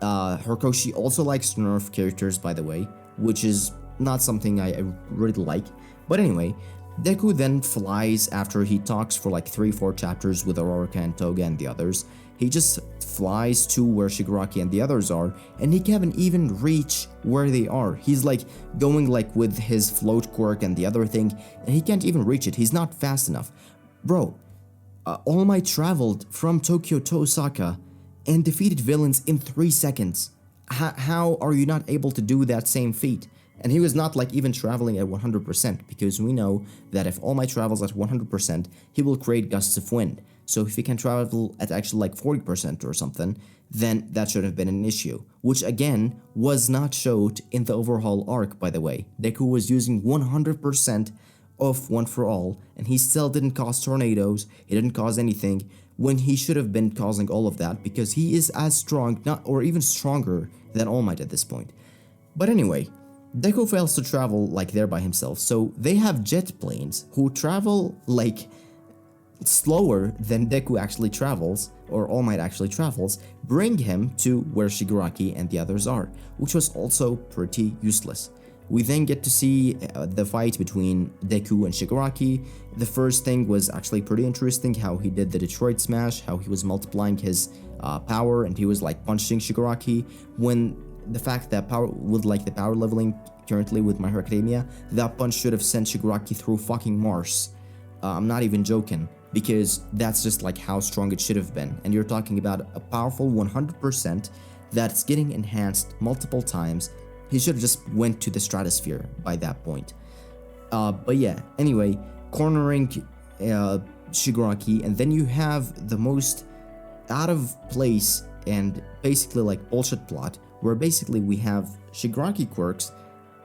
Horikoshi also likes to nerf characters, by the way, which is not something I really like. But anyway, Deku then flies after he talks for like 3-4 chapters with Aurora and Toga and the others. He just flies to where Shigaraki and the others are, and he can't even reach where they are. He's like going like with his float quirk and the other thing, and he can't even reach it. He's not fast enough. Bro, All Might traveled from Tokyo to Osaka and defeated villains in 3 seconds. How are you not able to do that same feat? And he was not like even traveling at 100%, because we know that if All Might travels at 100%, he will create gusts of wind. So if he can travel at actually like 40% or something, then that should have been an issue, which again was not showed in the overhaul arc, by the way. Deku was using 100% of One for All, and he still didn't cause tornadoes, he didn't cause anything, when he should have been causing all of that, because he is as strong, not or even stronger than All Might at this point. But anyway, Deku fails to travel like there by himself, so they have jet planes who travel like slower than Deku actually travels, or All Might actually travels, bring him to where Shigaraki and the others are, which was also pretty useless. We then get to see the fight between Deku and Shigaraki. The first thing was actually pretty interesting, how he did the Detroit Smash, how he was multiplying his power, and he was like punching Shigaraki, when the fact that power with like the power leveling currently with My Hero Academia, that punch should have sent Shigaraki through fucking Mars. I'm not even joking, because that's just like how strong it should have been. And you're talking about a powerful 100% that's getting enhanced multiple times. He should have just went to the stratosphere by that point. But yeah, anyway, cornering Shigaraki, and then you have the most out of place and basically like bullshit plot, where basically we have Shigaraki quirks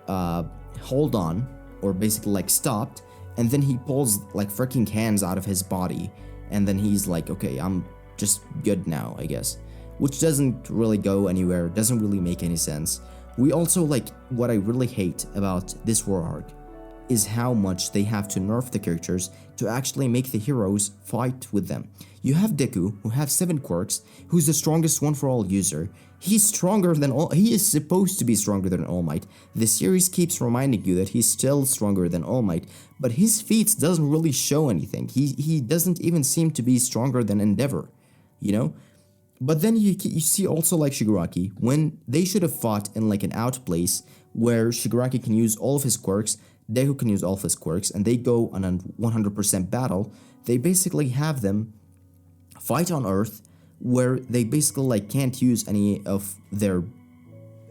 hold on, or basically like stopped, and then he pulls like freaking hands out of his body, and then he's like, okay, I'm just good now, I guess. Which doesn't really go anywhere, doesn't really make any sense. We also like, what I really hate about this war arc is how much they have to nerf the characters to actually make the heroes fight with them. You have Deku, who has 7 quirks, who's the strongest One for All user. He's stronger than he is supposed to be stronger than All Might. The series keeps reminding you that he's still stronger than All Might, but his feats doesn't really show anything. He doesn't even seem to be stronger than Endeavor, you know? But then you see also like Shigaraki, when they should have fought in like an out place where Shigaraki can use all of his quirks, Deku can use all of his quirks, and they go on a 100% battle, they basically have them fight on Earth, where they basically like can't use any of their,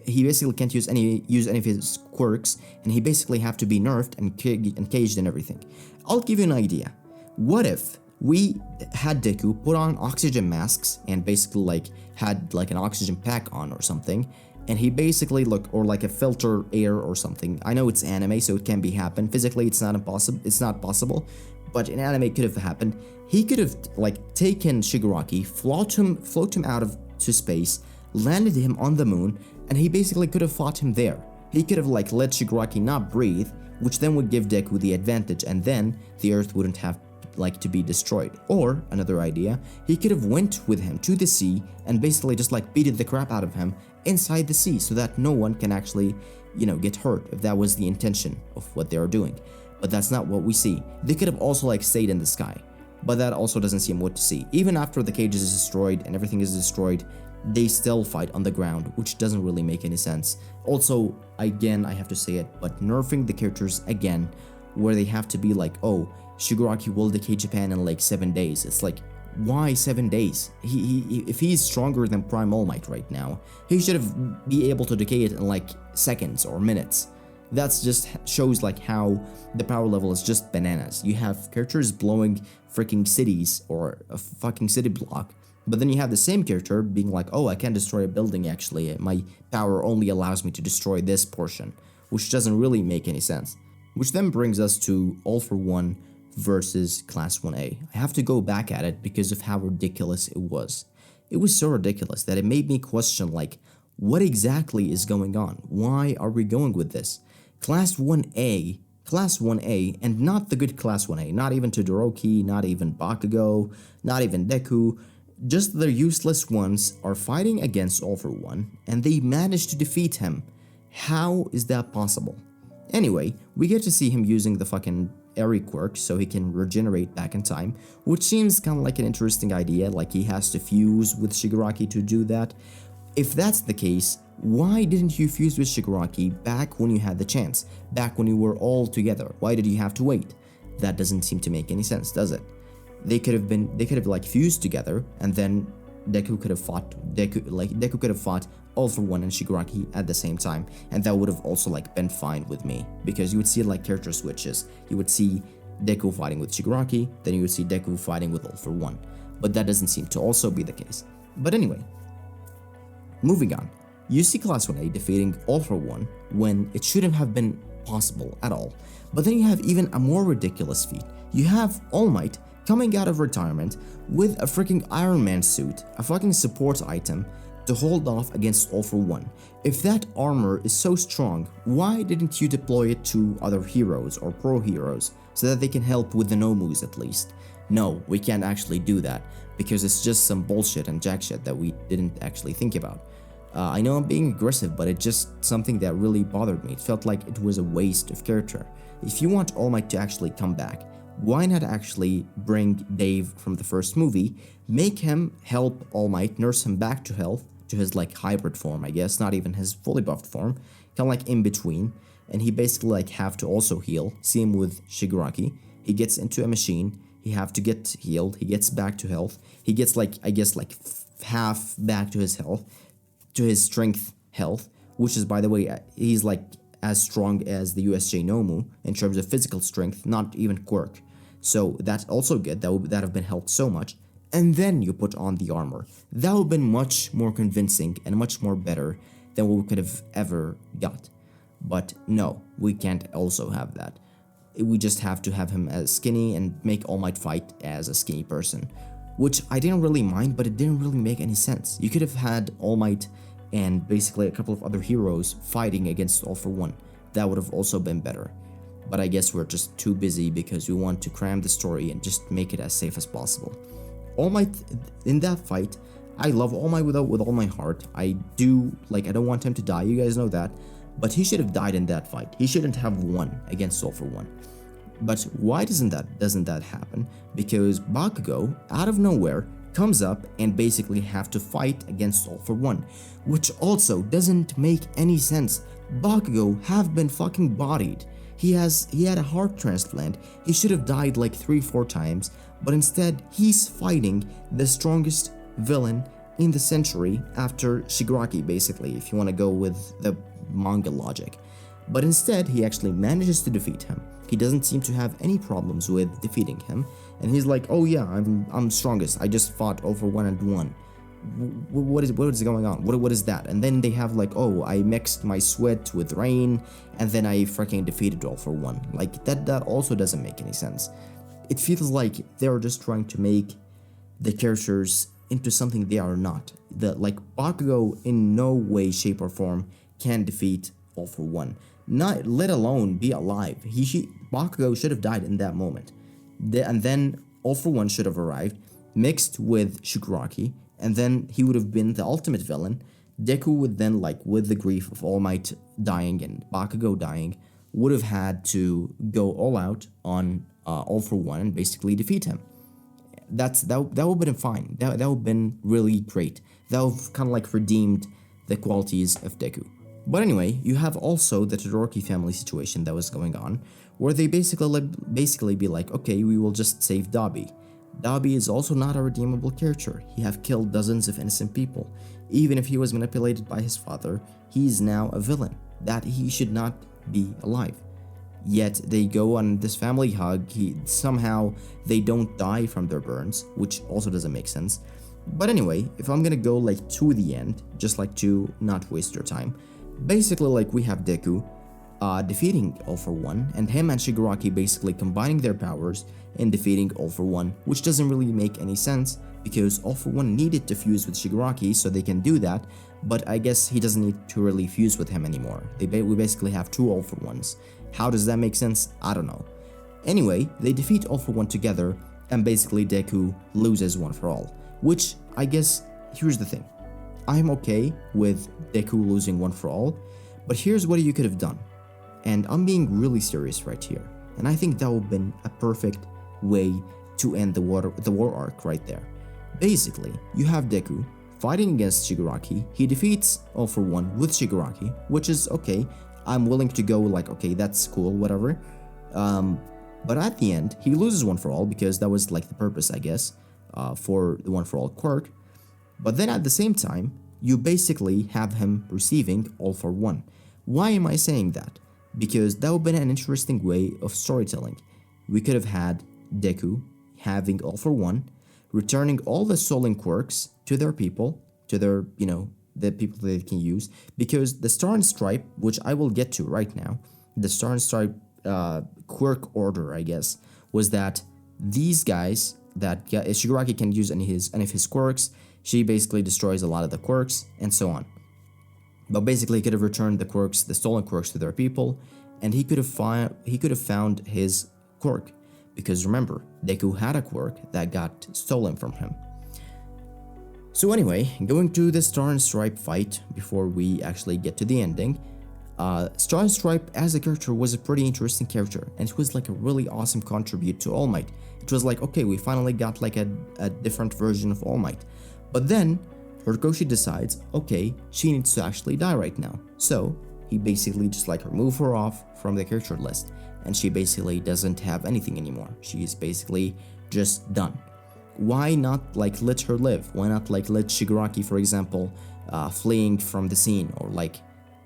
he basically can't use any of his quirks, and he basically have to be nerfed and caged and everything. I'll give you an idea. What if we had Deku put on oxygen masks and basically like had like an oxygen pack on or something, and he basically or like a filter air or something. I know it's anime, so it can be happen. Physically, it's not impossible. It's not possible, but in anime, it could have happened. He could have like taken Shigaraki, float him out of to space, landed him on the moon, and he basically could have fought him there. He could have like let Shigaraki not breathe, which then would give Deku the advantage, and then the Earth wouldn't have like to be destroyed. Or another idea, he could have went with him to the sea and basically just like beaten the crap out of him inside the sea so that no one can actually, get hurt if that was the intention of what they are doing. But that's not what we see. They could have also like stayed in the sky, but that also doesn't seem what to see. Even after the cage is destroyed and everything is destroyed, they still fight on the ground, which doesn't really make any sense. Also, again, I have to say it, but nerfing the characters again, where they have to be like, oh, Shigaraki will decay Japan in like 7 days. It's like, why 7 days? If he's stronger than Prime All Might right now, he should have be able to decay it in like seconds or minutes. That's just shows like how the power level is just bananas. You have characters blowing freaking cities or a fucking city block, but then you have the same character being like, oh, I can destroy a building actually. My power only allows me to destroy this portion, which doesn't really make any sense. Which then brings us to All for One versus Class 1A. I have to go back at it because of how ridiculous it was. It was so ridiculous that it made me question like, what exactly is going on? Why are we going with this? Class 1A, and not the good Class 1A, not even Todoroki, not even Bakugo, not even Deku, just the useless ones are fighting against All for One, and they managed to defeat him. How is that possible? Anyway, we get to see him using the fucking Eri quirk so he can regenerate back in time, which seems kind of like an interesting idea, like he has to fuse with Shigaraki to do that. If that's the case, why didn't you fuse with Shigaraki back when you had the chance, back when you were all together? Why did you have to wait? That doesn't seem to make any sense, does it? They could have like fused together, and then Deku could have fought All for One and Shigaraki at the same time, and that would have also like been fine with me, because you would see like character switches. You would see Deku fighting with Shigaraki, then you would see Deku fighting with All for One, but that doesn't seem to also be the case. But anyway, moving on, you see Class 1A defeating All for One when it shouldn't have been possible at all. But then you have even a more ridiculous feat. You have All Might coming out of retirement with a freaking Iron Man suit, a fucking support item, to hold off against All for One. If that armor is so strong, why didn't you deploy it to other heroes or pro heroes so that they can help with the Nomus at least? No, we can't actually do that because it's just some bullshit and jack shit that we didn't actually think about. I know I'm being aggressive, but it's just something that really bothered me. It felt like it was a waste of character. If you want All Might to actually come back, why not actually bring Dave from the first movie, make him help All Might, nurse him back to health, to his like hybrid form, I guess, not even his fully buffed form, kind of like in between, and he basically like have to also heal. Same with Shigaraki. He gets into a machine, he have to get healed, he gets back to health, he gets like, I guess like half back to his health, to his strength health, which is, by the way, he's like as strong as the USJ Nomu in terms of physical strength, not even quirk. So that's also good, that have been helped so much. And then you put on the armor. That would have been much more convincing and much more better than what we could have ever got. But no, we can't also have that. We just have to have him as skinny and make All Might fight as a skinny person, which I didn't really mind, but it didn't really make any sense. You could have had All Might and basically a couple of other heroes fighting against All for One. That would have also been better. But I guess we're just too busy because we want to cram the story and just make it as safe as possible. All Might, in that fight, I love All Might with all my heart. I don't want him to die, you guys know that. But he should have died in that fight. He shouldn't have won against All for One. But why doesn't that happen? Because Bakugo, out of nowhere, comes up and basically have to fight against All for One, which also doesn't make any sense. Bakugo have been fucking bodied. He had a heart transplant. He should have died like 3-4 times, but instead he's fighting the strongest villain in the century after Shigaraki, basically, if you want to go with the manga logic. But instead he actually manages to defeat him. He doesn't seem to have any problems with defeating him, and he's like, oh yeah, I'm strongest, I just fought All for One and won. what is going on? What is that? And then they have like, oh, I mixed my sweat with rain, and then I freaking defeated All for One. Like that also doesn't make any sense. It feels like they're just trying to make the characters into something they are not. Like Bakugo in no way, shape, or form can defeat All for One. Not let alone be alive. Bakugo should have died in that moment. And then All for One should have arrived, mixed with Shigaraki, and then he would have been the ultimate villain. Deku would then, like, with the grief of All Might dying and Bakugo dying, would have had to go all out on All for One and basically defeat him. That would have been fine. That would have been really great. That would have kind of like redeemed the qualities of Deku. But anyway, you have also the Todoroki family situation that was going on, where they basically be like, okay, we will just save Dabi. Dabi is also not a redeemable character. He have killed dozens of innocent people. Even if he was manipulated by his father, he is now a villain. That he should not be alive. Yet they go on this family hug. Somehow they don't die from their burns, which also doesn't make sense. But anyway, if I'm gonna go like to the end, just like to not waste your time, basically like we have Deku defeating All for One, and him and Shigaraki basically combining their powers and defeating All for One, which doesn't really make any sense because All for One needed to fuse with Shigaraki so they can do that, but I guess he doesn't need to really fuse with him anymore. We basically have two All for Ones. How does that make sense? I don't know. Anyway, they defeat All for One together, and basically Deku loses One for All, which I guess, here's the thing. I'm okay with Deku losing One for All, but here's what you could have done. And I'm being really serious right here. And I think that would have been a perfect way to end the war arc right there. Basically, you have Deku fighting against Shigaraki. He defeats All for One with Shigaraki, which is okay. I'm willing to go like, okay, that's cool, whatever. But at the end, he loses One for All because that was like the purpose, I guess, for the One for All quirk. But then at the same time, you basically have him receiving All for One. Why am I saying that? Because that would have been an interesting way of storytelling. We could have had Deku having All for One, returning all the stolen quirks to their people, to their, the people that they can use. Because the Star and Stripe, which I will get to right now, the Star and Stripe quirk order, I guess, was that these guys that Shigaraki can use any of his quirks. She basically destroys a lot of the quirks and so on. But basically, he could have returned the quirks, the stolen quirks, to their people, and he could have found his quirk, because remember, Deku had a quirk that got stolen from him. So anyway, going to the Star and Stripe fight before we actually get to the ending. Star and Stripe as a character was a pretty interesting character, and it was like a really awesome contribute to All Might. It was like, okay, we finally got like a different version of All Might. But then Horikoshi decides, okay, she needs to actually die right now. So he basically just like remove her off from the character list, and she basically doesn't have anything anymore. She is basically just done. Why not like let her live? Why not like let Shigaraki, for example, fleeing from the scene, or like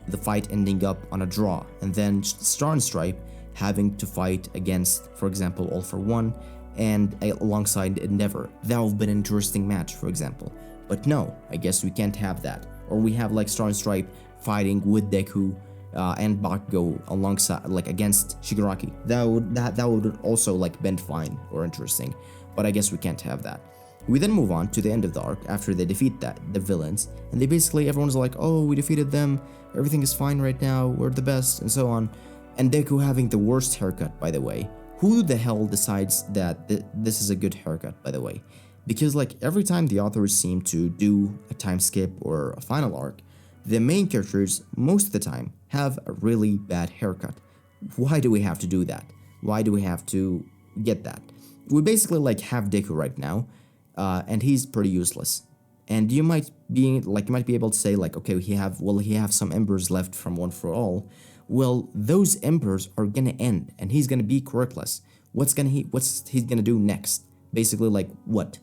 the fight ending up on a draw, and then Star and Stripe having to fight against, for example, All for One and alongside Endeavor. That would have been an interesting match, for example. But no, I guess we can't have that. Or we have like Star and Stripe fighting with Deku and Bakugo alongside, like against Shigaraki. That would also like been fine or interesting. But I guess we can't have that. We then move on to the end of the arc after they defeat the villains, and they basically, everyone's like, oh, we defeated them, everything is fine right now, we're the best, and so on. And Deku having the worst haircut, by the way. Who the hell decides that this is a good haircut, by the way? Because like every time the authors seem to do a time skip or a final arc, the main characters, most of the time, have a really bad haircut. Why do we have to do that? Why do we have to get that? We basically like have Deku right now, and he's pretty useless. And you might be able to say like, okay, he have some embers left from One for All. Well, those embers are gonna end, and he's gonna be quirkless. What's he gonna do next? Basically, like what?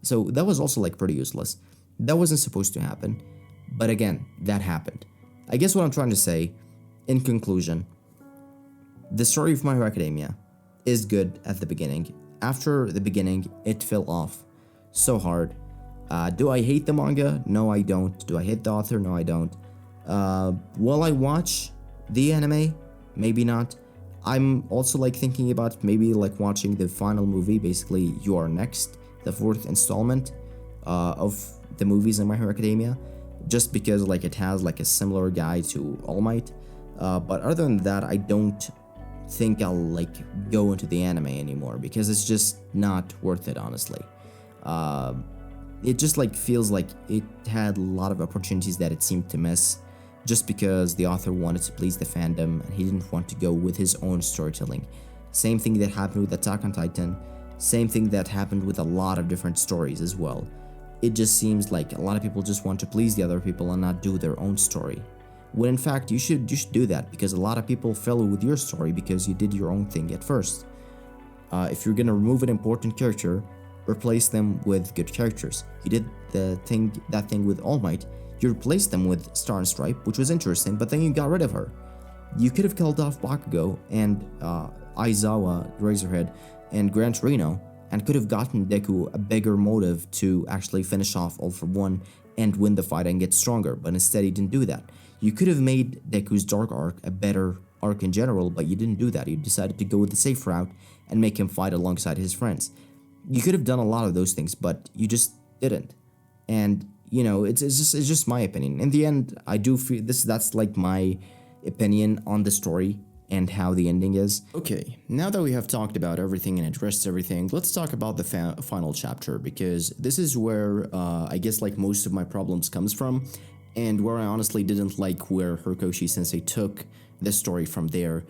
So that was also like pretty useless. That wasn't supposed to happen, but again, that happened. I guess what I'm trying to say, in conclusion, the story of My Hero Academia is good at the beginning. After the beginning, it fell off so hard. Do I hate the manga? No, I don't. Do I hate the author? No, I don't. Will I watch the anime? Maybe not. I'm also like thinking about maybe like watching the final movie, basically You Are Next, the fourth installment of the movies in My Hero Academia, just because like it has like a similar guide to All Might. But other than that, I don't think I'll like go into the anime anymore because it's just not worth it, honestly. It just like feels like it had a lot of opportunities that it seemed to miss just because the author wanted to please the fandom and he didn't want to go with his own storytelling. Same thing that happened with Attack on Titan, same thing that happened with a lot of different stories as well. It just seems like a lot of people just want to please the other people and not do their own story. When in fact you should do that, because a lot of people fell with your story because you did your own thing at first. If you're gonna remove an important character, replace them with good characters. You did that thing with All Might. You replaced them with Star and Stripe, which was interesting, but then you got rid of her. You could have killed off Bakugo and Aizawa, Razorhead, and Gran Torino, and could have gotten Deku a bigger motive to actually finish off All for One and win the fight and get stronger, but instead he didn't do that. You could have made Deku's Dark Arc a better arc in general, but you didn't do that. You decided to go with the safe route and make him fight alongside his friends. You could have done a lot of those things, but you just didn't. And you know, it's just my opinion. In the end, I do feel that's like my opinion on the story and how the ending is. Okay, now that we have talked about everything and addressed everything, let's talk about the final chapter, because this is where I guess like most of my problems comes from, and where I honestly didn't like where Horikoshi Sensei took the story from there.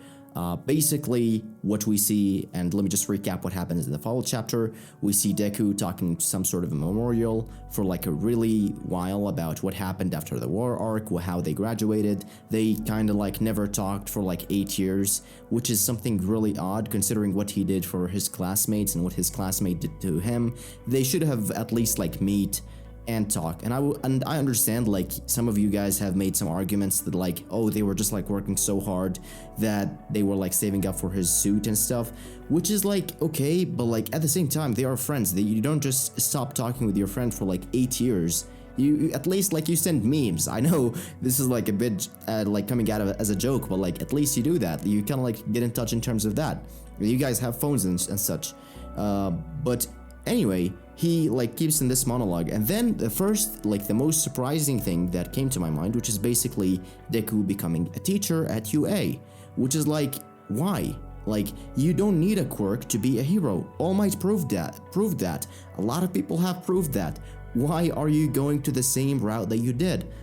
Basically, what we see, and let me just recap what happens in the final chapter. We see Deku talking to some sort of a memorial for like a really while about what happened after the war arc, how they graduated. They kind of like never talked for like 8 years, which is something really odd considering what he did for his classmates and what his classmate did to him. They should have at least like meet and talk. And I understand like some of you guys have made some arguments that like, oh, they were just like working so hard that they were like saving up for his suit and stuff, which is like okay, but like at the same time they are friends. You don't just stop talking with your friend for like 8 years. You at least like you send memes. I know this is like a bit like coming out of it as a joke, but like at least you do that. You kind of like get in touch in terms of that. You guys have phones and such. But anyway, he like keeps in this monologue, and then the most surprising thing that came to my mind, which is basically Deku becoming a teacher at UA, which is like, why? Like, you don't need a quirk to be a hero. All Might proved that. A lot of people have proved that. Why are you going to the same route that you did?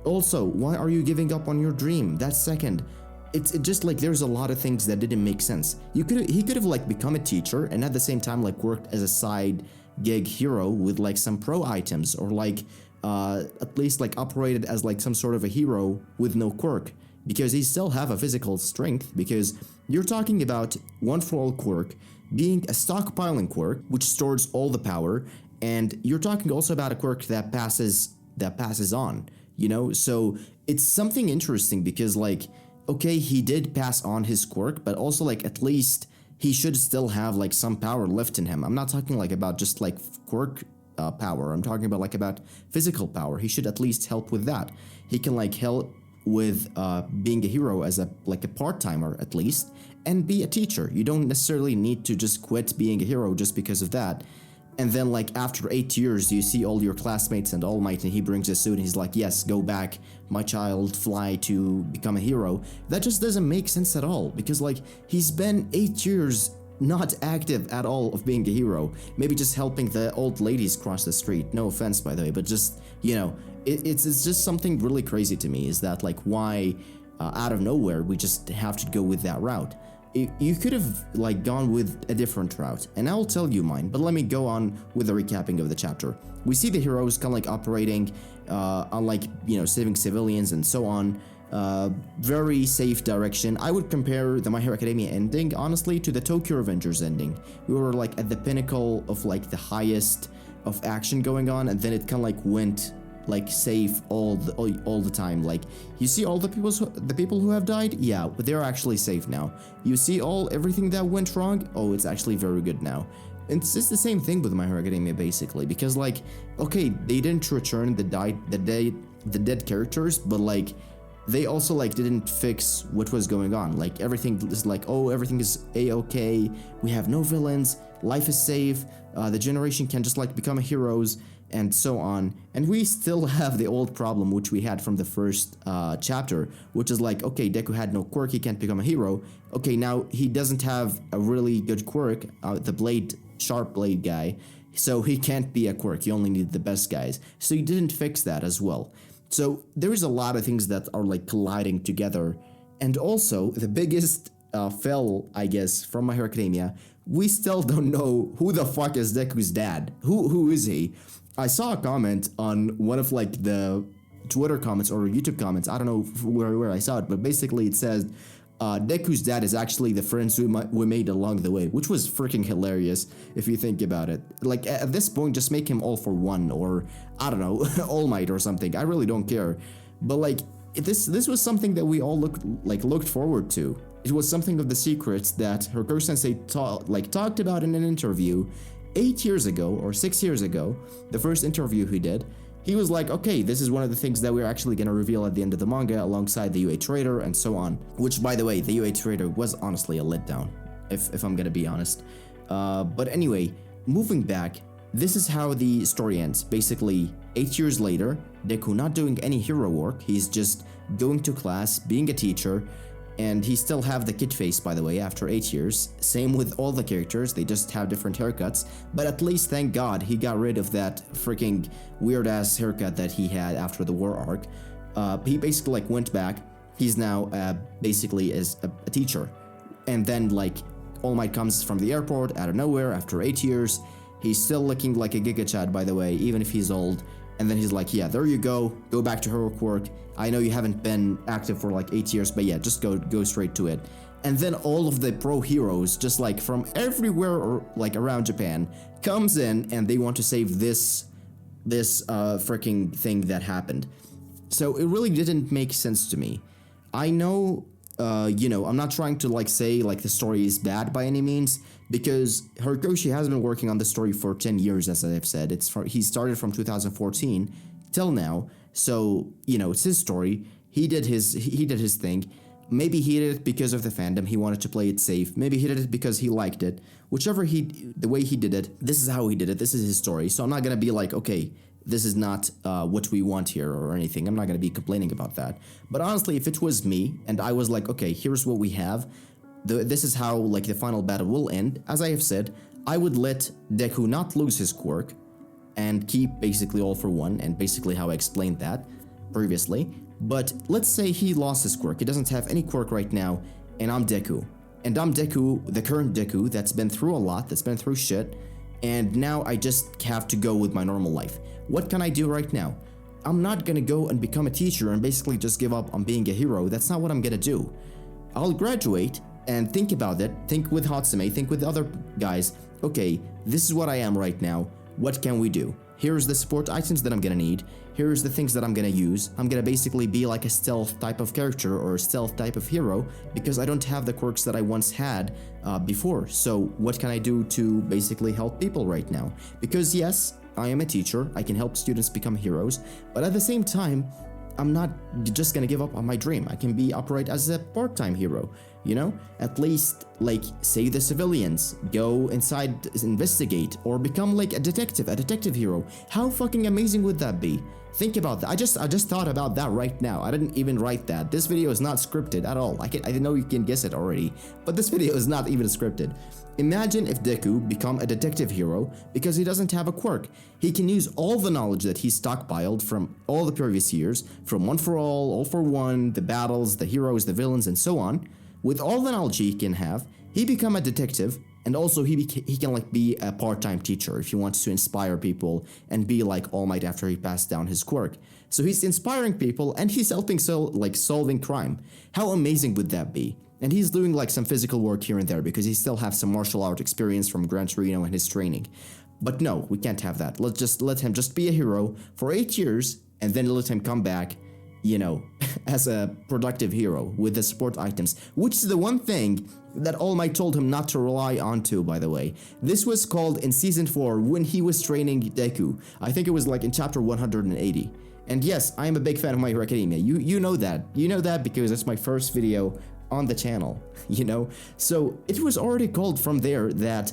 Also, why are you giving up on your dream? That's second. It's just like there's a lot of things that didn't make sense. He could have like become a teacher and at the same time like worked as a side gig hero with like some pro items, or like at least like operated as like some sort of a hero with no quirk, because he still have a physical strength, because you're talking about one for all quirk being a stockpiling quirk which stores all the power, and you're talking also about a quirk that passes on, you know? So it's something interesting because like, okay, he did pass on his quirk, but also like at least he should still have like some power left in him. I'm not talking like about just like quirk power. I'm talking about like about physical power. He should at least help with that. He can like help with being a hero as a part-timer at least, and be a teacher. You don't necessarily need to just quit being a hero just because of that. And then like after 8 years, you see all your classmates and All Might, and he brings a suit and he's like, yes, go back, my child, fly to become a hero. That just doesn't make sense at all, because like he's been 8 years not active at all of being a hero. Maybe just helping the old ladies cross the street. No offense, by the way, but just, you know, it's just something really crazy to me, is that like why out of nowhere we just have to go with that route. You could have like gone with a different route, and I'll tell you mine, but let me go on with the recapping of the chapter. We see the heroes kind of like operating on like, you know, saving civilians and so on. Very safe direction. I would compare the My Hero Academia ending honestly to the Tokyo Revengers ending. We were like at the pinnacle of like the highest of action going on, and then it kind of like went like safe all the time. Like, you see all the people who have died, yeah, but they're actually safe now. You see everything that went wrong, oh, it's actually very good now. It's the same thing with My Hero Academia basically, because like, okay, they didn't return the dead characters, but like they also like didn't fix what was going on. Like everything is like, oh, everything is a-okay, we have no villains, life is safe, the generation can just like become heroes and so on. And we still have the old problem which we had from the first chapter, which is like, okay, Deku had no quirk, he can't become a hero. Okay, now he doesn't have a really good quirk, the sharp blade guy, so he can't be a quirk, you only need the best guys. So he didn't fix that as well. So there is a lot of things that are like colliding together. And also the biggest fail, I guess, from My Hero Academia, we still don't know who the fuck is Deku's dad. Who is he? I saw a comment on one of like the Twitter comments or YouTube comments, I don't know where I saw it, but basically it says Deku's dad is actually the friends we made along the way, which was freaking hilarious if you think about it. Like at this point, just make him all for one, or I don't know, All Might or something. I really don't care. But like this was something that we all looked forward to. It was something of the secrets that Hokuto Sensei talked about in an interview 8 years ago or 6 years ago, the first interview he did. He was like, okay, this is one of the things that we're actually going to reveal at the end of the manga alongside the UA Trader and so on. Which, by the way, the UA Trader was honestly a letdown, if I'm going to be honest. But anyway, moving back, this is how the story ends. Basically, 8 years later, Deku not doing any hero work, he's just going to class, being a teacher, and he still have the kid face, by the way, after 8 years. Same with all the characters, they just have different haircuts. But at least, thank God, he got rid of that freaking weird-ass haircut that he had after the war arc. He basically like went back. He's now basically as a teacher. And then like All Might comes from the airport out of nowhere after 8 years. He's still looking like a Giga Chad, by the way, even if he's old. And then he's like, yeah, there you go back to heroic work. I know you haven't been active for like 8 years, but yeah, just go straight to it. And then all of the pro heroes, just like from everywhere or like around Japan, comes in and they want to save this freaking thing that happened. So it really didn't make sense to me. I know, I'm not trying to like say like the story is bad by any means, because Horikoshi has been working on the story for 10 years, as I've said. He started from 2014 till now. So, it's his story. He did his thing. Maybe he did it because of the fandom. He wanted to play it safe. Maybe he did it because he liked it. The way he did it, this is how he did it. This is his story. So I'm not going to be like, okay, this is not what we want here or anything. I'm not going to be complaining about that. But honestly, if it was me and I was like, okay, here's what we have. This is how like the final battle will end. As I have said, I would let Deku not lose his quirk and keep basically all for one, and basically how I explained that previously. But let's say he lost his quirk. He doesn't have any quirk right now, and I'm Deku. And I'm Deku, the current Deku, that's been through a lot, that's been through shit, and now I just have to go with my normal life. What can I do right now? I'm not gonna go and become a teacher and basically just give up on being a hero. That's not what I'm gonna do. I'll graduate and think about it, think with Hatsume, think with other guys. Okay, this is what I am right now. What can we do? Here's the support items that I'm gonna need. Here's the things that I'm gonna use. I'm gonna basically be like a stealth type of character or a stealth type of hero because I don't have the quirks that I once had before. So what can I do to basically help people right now? Because yes, I am a teacher. I can help students become heroes. But at the same time, I'm not just gonna give up on my dream. I can operate as a part-time hero, At least, like, save the civilians, go inside, investigate, or become like a detective hero. How fucking amazing would that be? Think about that. I just thought about that right now. I didn't even write that. This video is not scripted at all. I know you can guess it already, but this video is not even scripted. Imagine if Deku become a detective hero because he doesn't have a quirk. He can use all the knowledge that he stockpiled from all the previous years, from One for All for One, the battles, the heroes, the villains, and so on. With all the knowledge he can have, he become a detective, and also he can like be a part-time teacher if he wants to inspire people and be like All Might after he passed down his quirk. So he's inspiring people and he's helping solving crime. How amazing would that be? And he's doing like some physical work here and there because he still has some martial art experience from Gran Torino and his training. But no, we can't have that. Let's just let him just be a hero for 8 years and then let him come back you know, as a productive hero with the support items, which is the one thing that All Might told him not to rely on to, by the way. This was called in Season 4 when he was training Deku. I think it was like in chapter 180. And yes, I am a big fan of My Hero Academia. You know that. You know that because it's my first video on the channel, you know? So it was already called from there that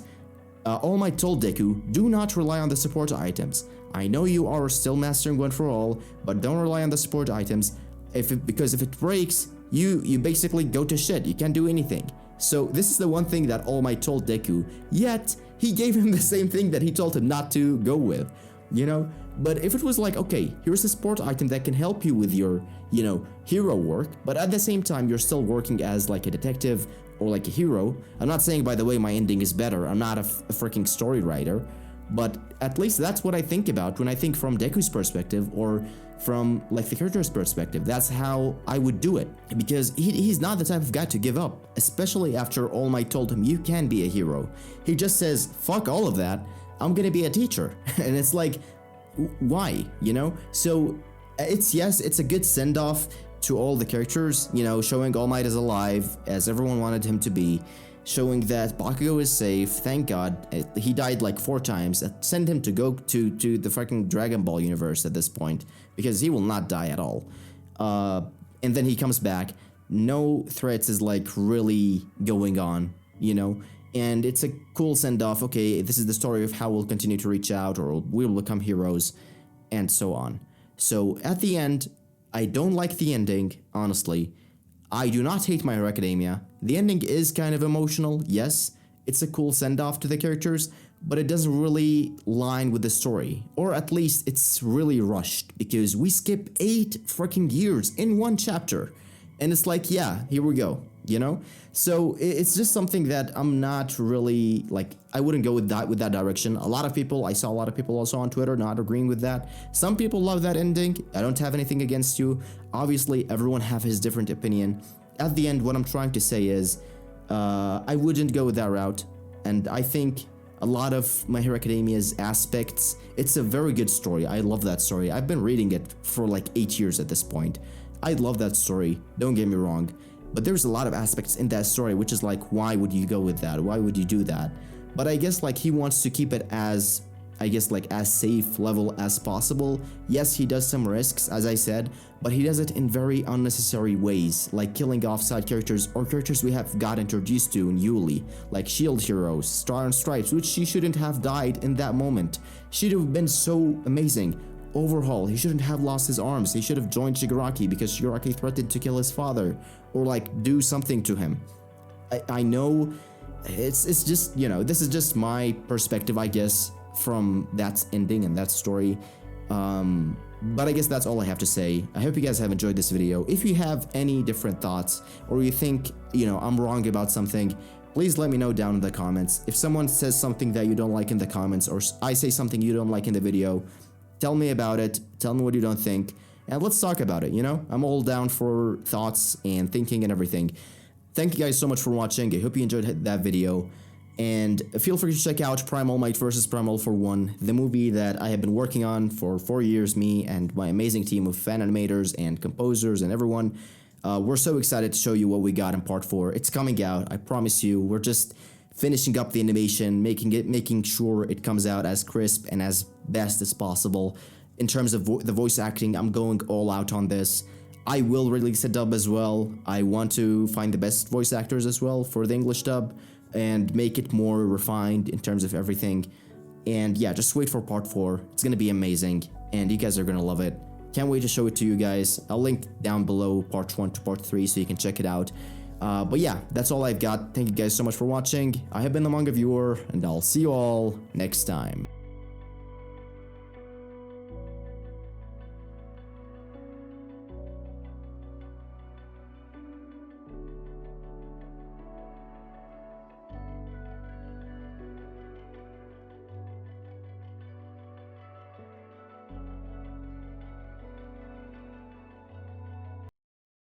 All Might told Deku, do not rely on the support items. I know you are still mastering One for All, but don't rely on the support items because if it breaks, you basically go to shit. You can't do anything. So this is the one thing that All Might told Deku, yet he gave him the same thing that he told him not to go with, you know? But if it was like, okay, here's a support item that can help you with your, you know, hero work, but at the same time, you're still working as like a detective or like a hero. I'm not saying, by the way, my ending is better. I'm not a freaking story writer, but at least that's what I think about when I think from Deku's perspective or from like the character's perspective. That's how I would do it, because he's not the type of guy to give up, especially after All Might told him you can be a hero. He just says, fuck all of that, I'm gonna be a teacher. And it's like, why, you know? So it's a good send-off to all the characters, you know, showing All Might is alive as everyone wanted him to be, showing that Bakugo is safe, thank God. He died like 4 times. Send him to go to the fucking Dragon Ball universe at this point, because he will not die at all. And then he comes back, no threats is like really going on, you know? And it's a cool send-off. Okay, this is the story of how we'll continue to reach out, or we'll become heroes, and so on. So at the end, I don't like the ending, honestly. I do not hate My Hero Academia. The ending is kind of emotional, yes. It's a cool send-off to the characters, but it doesn't really line with the story. Or at least it's really rushed, because we skip 8 freaking years in 1 chapter. And it's like, yeah, here we go, you know? So it's just something that I'm not really, like, I wouldn't go with that direction. I saw a lot of people also on Twitter not agreeing with that. Some people love that ending. I don't have anything against you. Obviously, everyone have his different opinion. At the end, what I'm trying to say is, I wouldn't go with that route. And I think a lot of My Hero Academia's aspects, it's a very good story. I love that story. I've been reading it for like 8 years at this point. I love that story, don't get me wrong, but there's a lot of aspects in that story which is like, why would you go with that? Why would you do that? But I guess like he wants to keep it as, I guess like as safe level as possible. Yes, he does some risks, as I said, but he does it in very unnecessary ways, like killing off side characters or characters we have got introduced to in Yuli, like Shield Heroes, Star and Stripes, which she shouldn't have died in that moment. She'd have been so amazing. Overhaul, he shouldn't have lost his arms. He should have joined Shigaraki because Shigaraki threatened to kill his father or like do something to him. I know it's just, you know, this is just my perspective, I guess, from that ending and that story. But I guess that's all I have to say. I hope you guys have enjoyed this video. If you have any different thoughts or you think, you know, I'm wrong about something, please let me know down in the comments. If someone says something that you don't like in the comments, or I say something you don't like in the video, tell me about it, tell me what you don't think, and let's talk about it, you know? I'm all down for thoughts and thinking and everything. Thank you guys so much for watching. I hope you enjoyed that video. And feel free to check out Prime All Might vs. Prime All for One, the movie that I have been working on for 4 years, me and my amazing team of fan animators and composers and everyone. We're so excited to show you what we got in part 4. It's coming out, I promise you. We're just finishing up the animation, making sure it comes out as crisp and as best as possible. In terms of the voice acting, I'm going all out on this. I will release a dub as well. I want to find the best voice actors as well for the English dub and make it more refined in terms of everything. And yeah, just wait for part 4. It's gonna be amazing and you guys are gonna love it. Can't wait to show it to you guys. I'll link down below part 1 to part 3 so you can check it out. But yeah, that's all I've got. Thank you guys so much for watching. I have been the Manga Viewer, and I'll see you all next time.